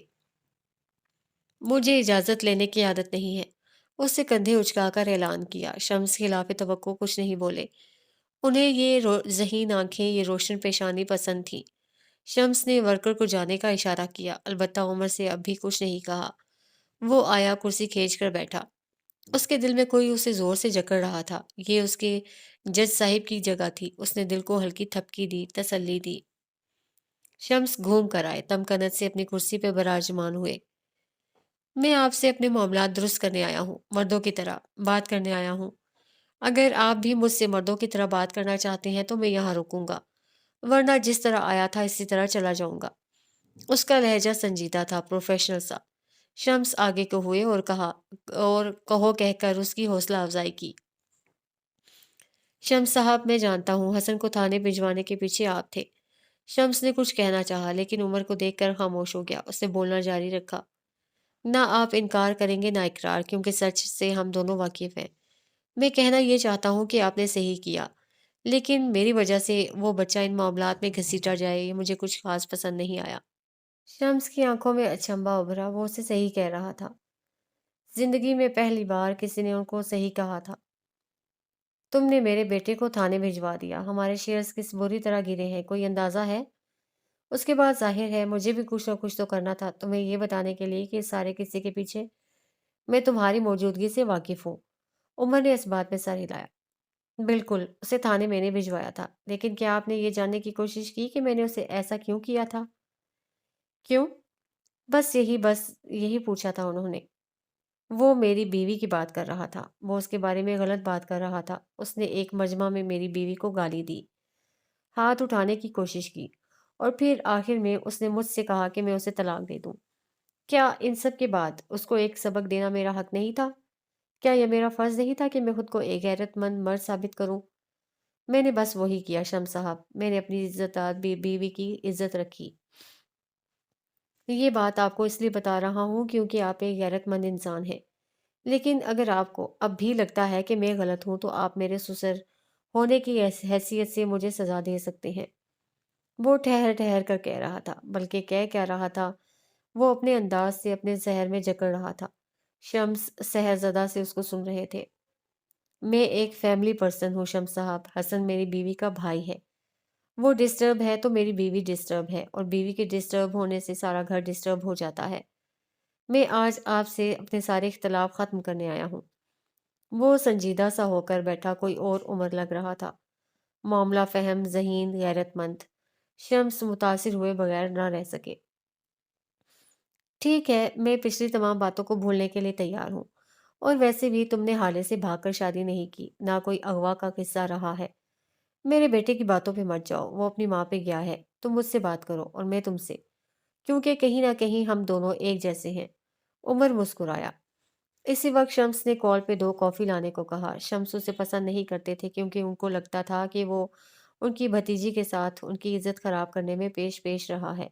مجھے اجازت لینے کی عادت نہیں ہے، اس سے کندھے اچکا کر اعلان کیا۔ شمس خلاف توقع کچھ نہیں بولے۔ انہیں یہ ذہین آنکھیں، یہ روشن پیشانی پسند تھیں۔ شمس نے ورکر کو جانے کا اشارہ کیا، البتہ عمر سے اب بھی کچھ نہیں کہا۔ وہ آیا، کرسی کھینچ کر بیٹھا۔ اس کے دل میں کوئی اسے زور سے جکڑ رہا تھا۔ یہ اس کے جج صاحب کی جگہ تھی۔ اس نے دل کو ہلکی تھپکی دی، تسلی دی۔ شمس گھوم کر آئے، تمکنت سے اپنی کرسی پہ براجمان ہوئے۔ میں آپ سے اپنے معاملات درست کرنے آیا ہوں، مردوں کی طرح بات کرنے آیا ہوں۔ اگر آپ بھی مجھ سے مردوں کی طرح بات کرنا چاہتے ہیں تو میں یہاں رکوں گا، ورنہ جس طرح آیا تھا اسی طرح چلا جاؤں گا۔ اس کا لہجہ سنجیدہ تھا، پروفیشنل سا۔ شمس آگے کو ہوئے اور کہو کہہ کر اس کی حوصلہ افزائی کی۔ شمس صاحب، میں جانتا ہوں حسن کو تھانے بھجوانے کے پیچھے آپ تھے۔ شمس نے کچھ کہنا چاہا، لیکن عمر کو دیکھ کر خاموش ہو گیا۔ اس نے بولنا جاری رکھا۔ نہ آپ انکار کریں گے نہ اقرار، کیونکہ سچ سے ہم دونوں واقف ہیں۔ میں کہنا یہ چاہتا ہوں کہ آپ نے صحیح کیا، لیکن میری وجہ سے وہ بچہ ان معاملات میں گھسیٹا جائے، یہ مجھے کچھ خاص پسند نہیں آیا۔ شمس کی آنکھوں میں اچنبھا ابھرا۔ وہ اسے صحیح کہہ رہا تھا۔ زندگی میں پہلی بار کسی نے ان کو صحیح کہا تھا۔ تم نے میرے بیٹے کو تھانے بھجوا دیا، ہمارے شیئرز کس بری طرح گرے ہیں، کوئی اندازہ ہے؟ اس کے بعد ظاہر ہے مجھے بھی کچھ نہ کچھ تو کرنا تھا، تمہیں یہ بتانے کے لیے کہ اس سارے قصے کے پیچھے میں تمہاری موجودگی سے واقف ہوں۔ عمر نے اس بات میں سر ہلایا۔ بالکل، اسے تھانے میں نے بھجوایا تھا، لیکن کیا آپ نے یہ جاننے کی کوشش کی کہ میں نے اسے ایسا کیوں کیا تھا؟ کیوں؟ بس یہی پوچھا تھا انہوں نے۔ وہ میری بیوی کی بات کر رہا تھا، وہ اس کے بارے میں غلط بات کر رہا تھا۔ اس نے ایک مجمع میں میری بیوی کو گالی دی، ہاتھ اٹھانے کی کوشش کی، اور پھر آخر میں اس نے مجھ سے کہا کہ میں اسے طلاق دے دوں۔ کیا ان سب کے بعد اس کو ایک سبق دینا میرا حق نہیں تھا؟ کیا یہ میرا فرض نہیں تھا کہ میں خود کو ایک غیرت مند مرد ثابت کروں؟ میں نے بس وہی کیا شمس صاحب، میں نے اپنی عزت بیوی کی عزت رکھی۔ یہ بات آپ کو اس لیے بتا رہا ہوں کیونکہ آپ ایک غیرت مند انسان ہیں، لیکن اگر آپ کو اب بھی لگتا ہے کہ میں غلط ہوں تو آپ میرے سسر ہونے کی حیثیت سے مجھے سزا دے سکتے ہیں۔ وہ ٹھہر ٹھہر کر کہہ رہا تھا، بلکہ کہہ کیا رہا تھا، وہ اپنے انداز سے اپنے زہر میں جکڑ رہا تھا۔ شمس سحرزدہ سے اس کو سن رہے تھے۔ میں ایک فیملی پرسن ہوں شمس صاحب، حسن میری بیوی کا بھائی ہے۔ وہ ڈسٹرب ہے تو میری بیوی ڈسٹرب ہے، اور بیوی کے ڈسٹرب ہونے سے سارا گھر ڈسٹرب ہو جاتا ہے۔ میں آج آپ سے اپنے سارے اختلاف ختم کرنے آیا ہوں۔ وہ سنجیدہ سا ہو کر بیٹھا کوئی اور عمر لگ رہا تھا، معاملہ فہم، ذہین، غیرت مند۔ شمس متاثر ہوئے بغیر نہ رہ سکے۔ ٹھیک ہے، میں پچھلی تمام باتوں کو بھولنے کے لیے تیار ہوں، اور ویسے بھی تم نے حالے سے بھاگ کر شادی نہیں کی، نہ کوئی اغوا کا قصہ رہا ہے۔ میرے بیٹے کی باتوں پہ مت جاؤ، وہ اپنی ماں پہ گیا ہے، تم مجھ سے بات کرو اور میں تم سے، کیونکہ کہیں نہ کہیں ہم دونوں ایک جیسے ہیں۔ عمر مسکرایا۔ اسی وقت شمس نے کال پہ 2 کافی لانے کو کہا۔ شمس اسے پسند نہیں کرتے تھے کیونکہ ان کو لگتا تھا کہ وہ ان کی بھتیجی کے ساتھ ان کی عزت خراب کرنے میں پیش پیش رہا ہے۔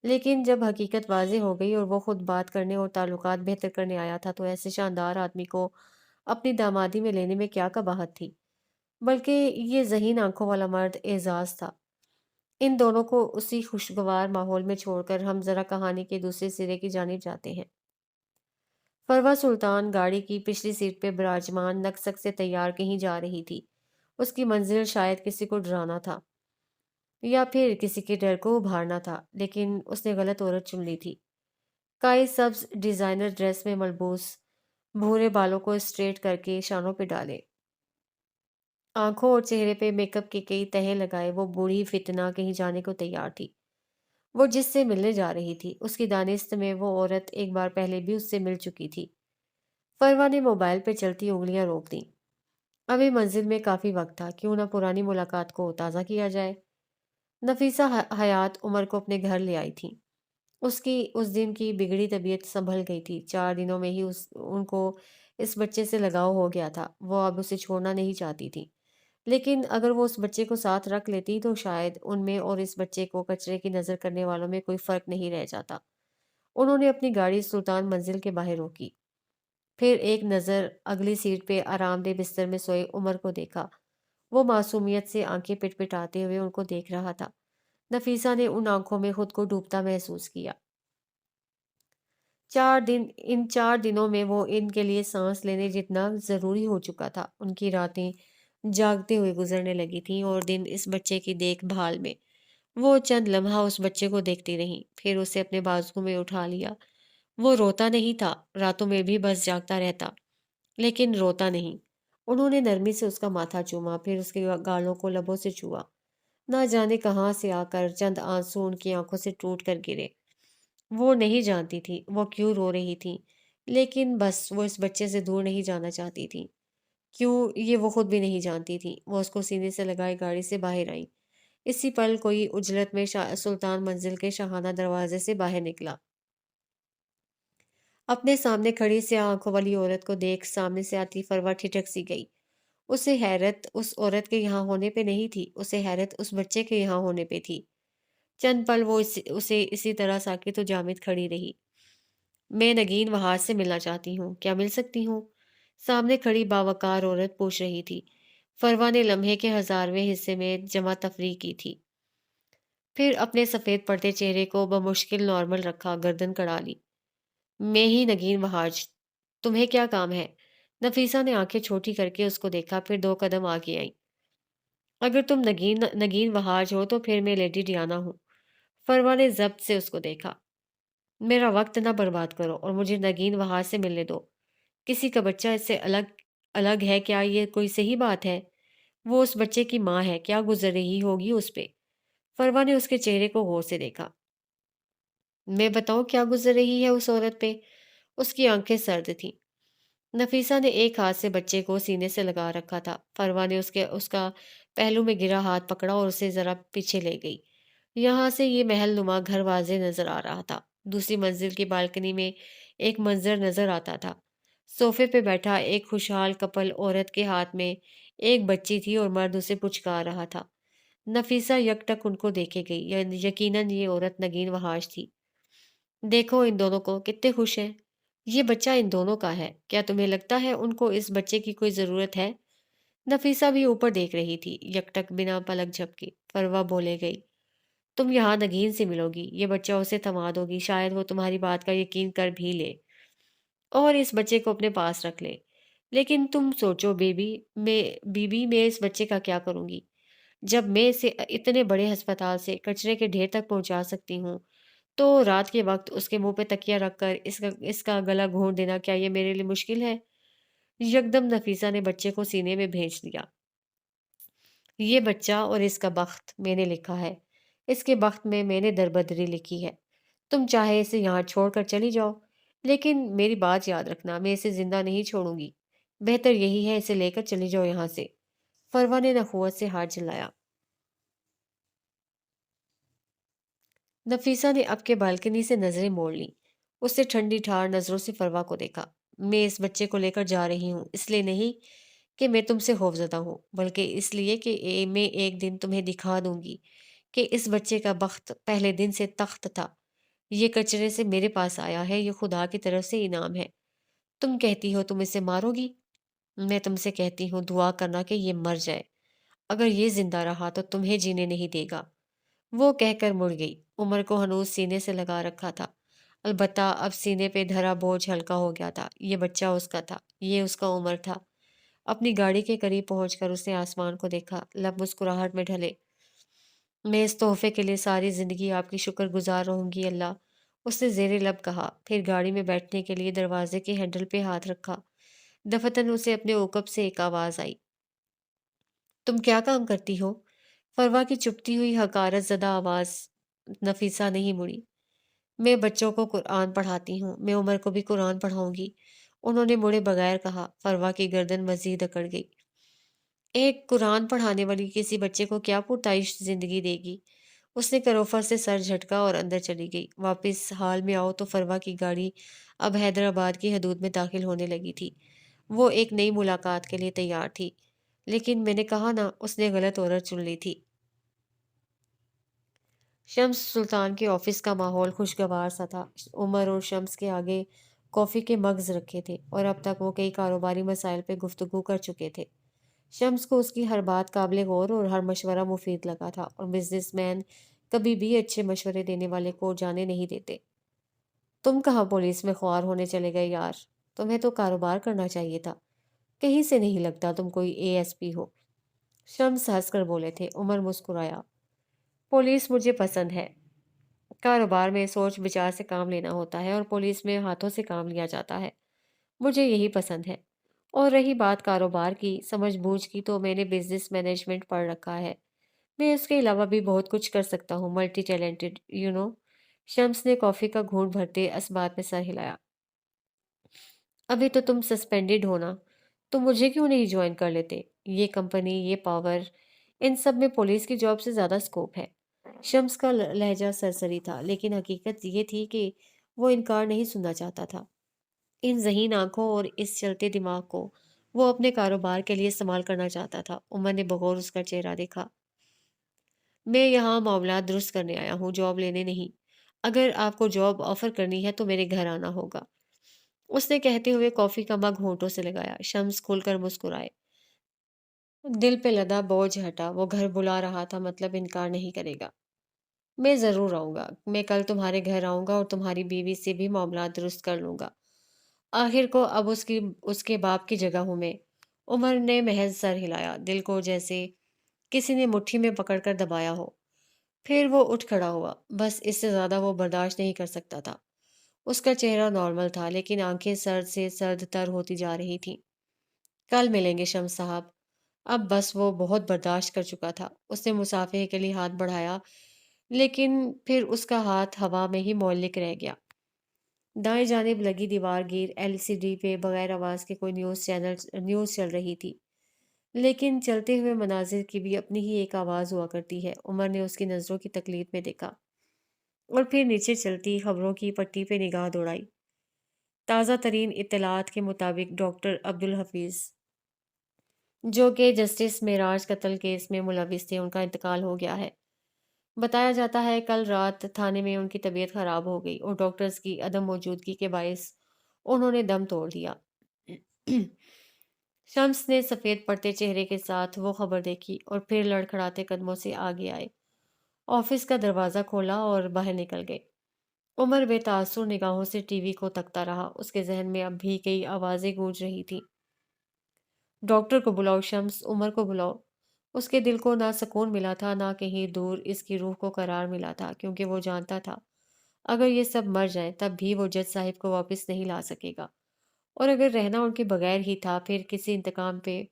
لیکن جب حقیقت واضح ہو گئی اور وہ خود بات کرنے اور تعلقات بہتر کرنے آیا تھا تو ایسے شاندار آدمی کو اپنی دامادی میں لینے میں کیا قباحت تھی؟ بلکہ یہ ذہین آنکھوں والا مرد اعزاز تھا۔ ان دونوں کو اسی خوشگوار ماحول میں چھوڑ کر ہم ذرا کہانی کے دوسرے سرے کی جانب جاتے ہیں۔ فروا سلطان گاڑی کی پچھلی سیٹ پہ براجمان نکسک سے تیار کہیں جا رہی تھی۔ اس کی منزل شاید کسی کو ڈرانا تھا یا پھر کسی کے ڈر کو ابھارنا تھا، لیکن اس نے غلط عورت چن لی تھی۔ کائی سبز ڈیزائنر ڈریس میں ملبوس، بھورے بالوں کو اسٹریٹ کر کے شانوں پہ ڈالے، آنکھوں اور چہرے پہ میک اپ کے کئی تہیں لگائے وہ بوڑھی فتنہ کہیں جانے کو تیار تھی۔ وہ جس سے ملنے جا رہی تھی اس کی دانست میں وہ عورت ایک بار پہلے بھی اس سے مل چکی تھی۔ فروا نے موبائل پہ چلتی انگلیاں روک دیں۔ ابھی منزل میں کافی وقت تھا، کیوں نہ پرانی ملاقات کو تازہ کیا جائے۔ نفیسہ حیات عمر کو اپنے گھر لے آئی تھی۔ اس کی اس دن کی بگڑی طبیعت سنبھل گئی تھی۔ 4 دنوں میں ہی ان کو اس بچے سے لگاؤ ہو گیا تھا۔ وہ اب اسے چھوڑنا نہیں چاہتی تھی، لیکن اگر وہ اس بچے کو ساتھ رکھ لیتی تو شاید ان میں اور اس بچے کو کچرے کی نظر کرنے والوں میں کوئی فرق نہیں رہ جاتا۔ انہوں نے اپنی گاڑی سلطان منزل کے باہر روکی، پھر ایک نظر اگلی سیٹ پہ آرام دہ بستر میں سوئے عمر کو دیکھا۔ وہ معصومیت سے آنکھیں پٹ پٹاتے ہوئے ان کو دیکھ رہا تھا۔ نفیسہ نے ان آنکھوں میں خود کو ڈوبتا محسوس کیا۔ 4 دنوں میں وہ ان کے لیے سانس لینے جتنا ضروری ہو چکا تھا۔ ان کی راتیں جاگتے ہوئے گزرنے لگی تھیں اور دن اس بچے کی دیکھ بھال میں۔ وہ چند لمحہ اس بچے کو دیکھتی رہیں، پھر اسے اپنے بازو میں اٹھا لیا۔ وہ روتا نہیں تھا، راتوں میں بھی بس جاگتا رہتا، لیکن روتا نہیں۔ انہوں نے نرمی سے اس کا ماتھا چوما، پھر اس کے گالوں کو لبوں سے چھوا۔ نہ جانے کہاں سے آ کر چند آنسو ان کی آنکھوں سے ٹوٹ کر گرے۔ وہ نہیں جانتی تھی وہ کیوں رو رہی تھی، لیکن بس وہ اس بچے سے دور نہیں جانا چاہتی تھی۔ کیوں، یہ وہ خود بھی نہیں جانتی تھی۔ وہ اس کو سینے سے لگائے گاڑی سے باہر آئی۔ اسی پل کوئی اجلت میں سلطان منزل کے شاہانہ دروازے سے باہر نکلا۔ اپنے سامنے کھڑی سیاہ آنکھوں والی عورت کو دیکھ سامنے سے آتی فروا ٹھٹک سی گئی۔ اسے حیرت اس عورت کے یہاں ہونے پہ نہیں تھی، اسے حیرت اس بچے کے یہاں ہونے پہ تھی۔ چند پل وہ اسے اسی طرح ساکت و جامد کھڑی رہی۔ میں نگین وہاج سے ملنا چاہتی ہوں، کیا مل سکتی ہوں؟ سامنے کھڑی باوقار عورت پوچھ رہی تھی۔ فروا نے لمحے کے 1000ویں حصے میں جمع تفریح کی تھی، پھر اپنے سفید پڑتے چہرے کو بمشکل نارمل رکھا، گردن کڑا لی۔ میں ہی نگین وہاج، تمہیں کیا کام ہے؟ نفیسہ نے آنکھیں چھوٹی کر کے اس کو دیکھا، پھر 2 قدم آگے آئی۔ اگر تم نگین وہاج ہو تو پھر میں لیڈی ڈیانا ہوں۔ فروا نے ضبط سے اس کو دیکھا۔ میرا وقت نہ برباد کرو اور مجھے نگین وہاج سے ملنے دو۔ کسی کا بچہ اس سے الگ ہے، کیا یہ کوئی صحیح بات ہے؟ وہ اس بچے کی ماں ہے، کیا گزر رہی ہوگی اس پہ؟ فروا نے اس کے چہرے کو غور سے دیکھا۔ میں بتاؤں کیا گزر رہی ہے اس عورت پہ؟ اس کی آنکھیں سرد تھیں۔ نفیسہ نے ایک ہاتھ سے بچے کو سینے سے لگا رکھا تھا۔ فروا نے اس کا پہلو میں گرا ہاتھ پکڑا اور اسے ذرا پیچھے لے گئی۔ یہاں سے یہ محل نما گھر واضح نظر آ رہا تھا۔ دوسری منزل کی بالکنی میں ایک منظر نظر آتا تھا۔ صوفے پہ بیٹھا ایک خوشحال کپل، عورت کے ہاتھ میں ایک بچی تھی اور مرد اسے پچکار رہا تھا۔ نفیسہ یک ٹک ان کو دیکھے گئی، یقیناً یہ عورت نگین وہاج تھی۔ دیکھو ان دونوں کو، کتنے خوش ہیں۔ یہ بچہ ان دونوں کا ہے، کیا تمہیں لگتا ہے ان کو اس بچے کی کوئی ضرورت ہے؟ نفیسہ بھی اوپر دیکھ رہی تھی، یک ٹک بنا پلک جھپکے۔ فروا بولے گئی، تم یہاں نگین سے ملو گی، یہ بچہ اسے تھما دو گی، شاید وہ تمہاری بات کا یقین کر بھی لے اور اس بچے کو اپنے پاس رکھ لے۔ لیکن تم سوچو میں اس بچے کا کیا کروں گی؟ جب میں اسے اتنے بڑے ہسپتال سے کچرے کے ڈھیر تک پہنچا سکتی ہوں تو رات کے وقت اس کے منہ پہ تکیہ رکھ کر اس کا گلا گھونٹ دینا، کیا یہ میرے لیے مشکل ہے؟ یکدم نفیسہ نے بچے کو سینے میں بھیج دیا۔ یہ بچہ اور اس کا بخت میں نے لکھا ہے، اس کے بخت میں نے دربدری لکھی ہے۔ تم چاہے اسے یہاں چھوڑ کر چلی جاؤ، لیکن میری بات یاد رکھنا، میں اسے زندہ نہیں چھوڑوں گی۔ بہتر یہی ہے اسے لے کر چلی جاؤ یہاں سے۔ فروا نے نخوت سے ہاتھ جلایا۔ نفیسہ نے اب کے بالکنی سے نظریں موڑ لیں۔ اس نے ٹھنڈی ٹھار نظروں سے فروا کو دیکھا۔ میں اس بچے کو لے کر جا رہی ہوں، اس لیے نہیں کہ میں تم سے خوفزدہ ہوں، بلکہ اس لیے کہ میں ایک دن تمہیں دکھا دوں گی کہ اس بچے کا بخت پہلے دن سے تخت تھا۔ یہ کچرے سے میرے پاس آیا ہے، یہ خدا کی طرف سے انعام ہے۔ تم کہتی ہو تم اسے مارو گی، میں تم سے کہتی ہوں دعا کرنا کہ یہ مر جائے۔ اگر یہ زندہ رہا تو تمہیں جینے نہیں دے گا۔ وہ کہہ کر مڑ گئی۔ عمر کو ہنوز سینے سے لگا رکھا تھا، البتہ اب سینے پہ دھرا بوجھ ہلکا ہو گیا تھا۔ یہ بچہ اس کا تھا، یہ اس کا عمر تھا۔ اپنی گاڑی کے قریب پہنچ کر اس نے آسمان کو دیکھا، لب مسکراہٹ میں ڈھلے۔ میں اس تحفے کے لیے ساری زندگی آپ کی شکر گزار رہوں گی اللہ، اس نے زیر لب کہا، پھر گاڑی میں بیٹھنے کے لیے دروازے کے ہینڈل پہ ہاتھ رکھا۔ دفتن اسے اپنے اوقب سے ایک آواز آئی، تم کیا کام کرتی ہو؟ فروا کی چپتی ہوئی حقارت زدہ آواز۔ نفیسہ نہیں مڑی۔ میں بچوں کو قرآن پڑھاتی ہوں، میں عمر کو بھی قرآن پڑھاؤں گی، انہوں نے مڑے بغیر کہا۔ فروا کی گردن مزید اکڑ گئی۔ ایک قرآن پڑھانے والی کسی بچے کو کیا پرتعیش زندگی دے گی؟ اس نے کروفر سے سر جھٹکا اور اندر چلی گئی۔ واپس حال میں آؤ تو فروا کی گاڑی اب حیدرآباد کی حدود میں داخل ہونے لگی تھی۔ وہ ایک نئی ملاقات کے لیے تیار تھی، لیکن میں نے کہا نا، اس نے غلط عورت چن لی تھی۔ شمس سلطان کے آفس کا ماحول خوشگوار سا تھا۔ عمر اور شمس کے آگے کافی کے مگز رکھے تھے اور اب تک وہ کئی کاروباری مسائل پہ گفتگو کر چکے تھے۔ شمس کو اس کی ہر بات قابل غور اور ہر مشورہ مفید لگا تھا، اور بزنس مین کبھی بھی اچھے مشورے دینے والے کو جانے نہیں دیتے۔ تم کہاں پولیس میں خوار ہونے چلے گئے یار؟ تمہیں تو کاروبار کرنا چاہیے تھا، کہیں سے نہیں لگتا تم کوئی ASP ہو۔ شمس ہنس کر بولے تھے۔ عمر مسکرایا، پولیس مجھے پسند ہے۔ کاروبار میں سوچ بچار سے کام لینا ہوتا ہے اور پولیس میں ہاتھوں سے کام لیا جاتا ہے، مجھے یہی پسند ہے۔ اور رہی بات کاروبار کی سمجھ بوجھ کی، تو میں نے بزنس مینجمنٹ پڑھ رکھا ہے، میں اس کے علاوہ بھی بہت کچھ کر سکتا ہوں، ملٹی ٹیلنٹڈ یو نو۔ شمس نے کافی کا گھونٹ بھرتے اس بات میں سر ہلایا۔ ابھی تو تم سسپینڈڈ ہونا، تو مجھے کیوں نہیں جوائن کر لیتے؟ یہ کمپنی، یہ پاور، ان سب میں پولیس کی جاب سے زیادہ سکوپ ہے۔ شمس کا لہجہ سرسری تھا، لیکن حقیقت یہ تھی کہ وہ انکار نہیں سننا چاہتا تھا۔ ان ذہین آنکھوں اور اس چلتے دماغ کو وہ اپنے کاروبار کے لیے استعمال کرنا چاہتا تھا۔ عمر نے بغور اس کا چہرہ دیکھا۔ میں یہاں معاملات درست کرنے آیا ہوں، جاب لینے نہیں۔ اگر آپ کو جاب آفر کرنی ہے تو میرے گھر آنا ہوگا، اس نے کہتے ہوئے کافی کا مگ ہونٹوں سے لگایا۔ شمس کھل کر مسکرائے، دل پہ لدا بوجھ ہٹا۔ وہ گھر بلا رہا تھا، مطلب انکار نہیں کرے گا۔ میں ضرور آؤں گا، میں کل تمہارے گھر آؤں گا اور تمہاری بیوی سے بھی معاملات درست کر لوں گا۔ آخر کو اب اس کے باپ کی جگہ ہوں میں۔ عمر نے محض سر ہلایا، دل کو جیسے کسی نے مٹھی میں پکڑ کر دبایا ہو۔ پھر وہ اٹھ کھڑا ہوا، بس اس سے زیادہ وہ برداشت نہیں کر سکتا تھا۔ اس کا چہرہ نارمل تھا، لیکن آنکھیں سرد سے سرد تر ہوتی جا رہی تھیں۔ کل ملیں گے شمس صاحب۔ اب بس وہ بہت برداشت کر چکا تھا۔ اس نے مصافحے کے لیے ہاتھ بڑھایا، لیکن پھر اس کا ہاتھ ہوا میں ہی معلق رہ گیا۔ دائیں جانب لگی دیوار گیر LCD پہ بغیر آواز کے کوئی نیوز چل رہی تھی، لیکن چلتے ہوئے مناظر کی بھی اپنی ہی ایک آواز ہوا کرتی ہے۔ عمر نے اس کی نظروں کی تقلید میں دیکھا اور پھر نیچے چلتی خبروں کی پٹی پہ نگاہ دوڑائی۔ تازہ ترین اطلاعات کے مطابق ڈاکٹر عبدالحفیظ، جو کہ جسٹس معراج قتل کیس میں ملوث تھے، ان کا انتقال ہو گیا ہے۔ بتایا جاتا ہے کل رات تھانے میں ان کی طبیعت خراب ہو گئی اور ڈاکٹرز کی عدم موجودگی کے باعث انہوں نے دم توڑ دیا۔ شمس نے سفید پڑتے چہرے کے ساتھ وہ خبر دیکھی اور پھر لڑکھڑاتے قدموں سے آگے آئے، آفس کا دروازہ کھولا اور باہر نکل گئے۔ عمر بے تاثر نگاہوں سے TV کو تکتا رہا، اس کے ذہن میں اب بھی کئی آوازیں گونج رہی تھیں۔ ڈاکٹر کو بلاؤ شمس، عمر کو بلاؤ۔ اس کے دل کو نہ سکون ملا تھا، نہ کہیں دور اس کی روح کو قرار ملا تھا، کیونکہ وہ جانتا تھا اگر یہ سب مر جائیں تب بھی وہ جج صاحب کو واپس نہیں لا سکے گا، اور اگر رہنا ان کے بغیر ہی تھا، پھر کسی انتقام پہ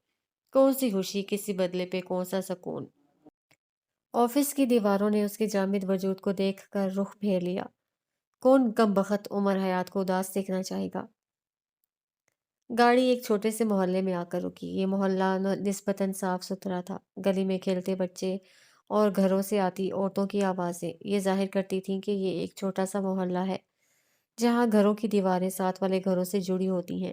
کون سی خوشی، کسی بدلے پہ کون سا سکون۔ آفس کی دیواروں نے اس کے جامد وجود کو دیکھ کر رخ پھیر لیا۔ کون کم بخت عمر حیات کو اداس دیکھنا چاہے گا؟ گاڑی ایک چھوٹے سے محلے میں آ کر رکی۔ یہ محلہ نسبتاً صاف ستھرا تھا۔ گلی میں کھیلتے بچے اور گھروں سے آتی عورتوں کی آوازیں یہ ظاہر کرتی تھیں کہ یہ ایک چھوٹا سا محلہ ہے جہاں گھروں کی دیواریں ساتھ والے گھروں سے جڑی ہوتی ہیں۔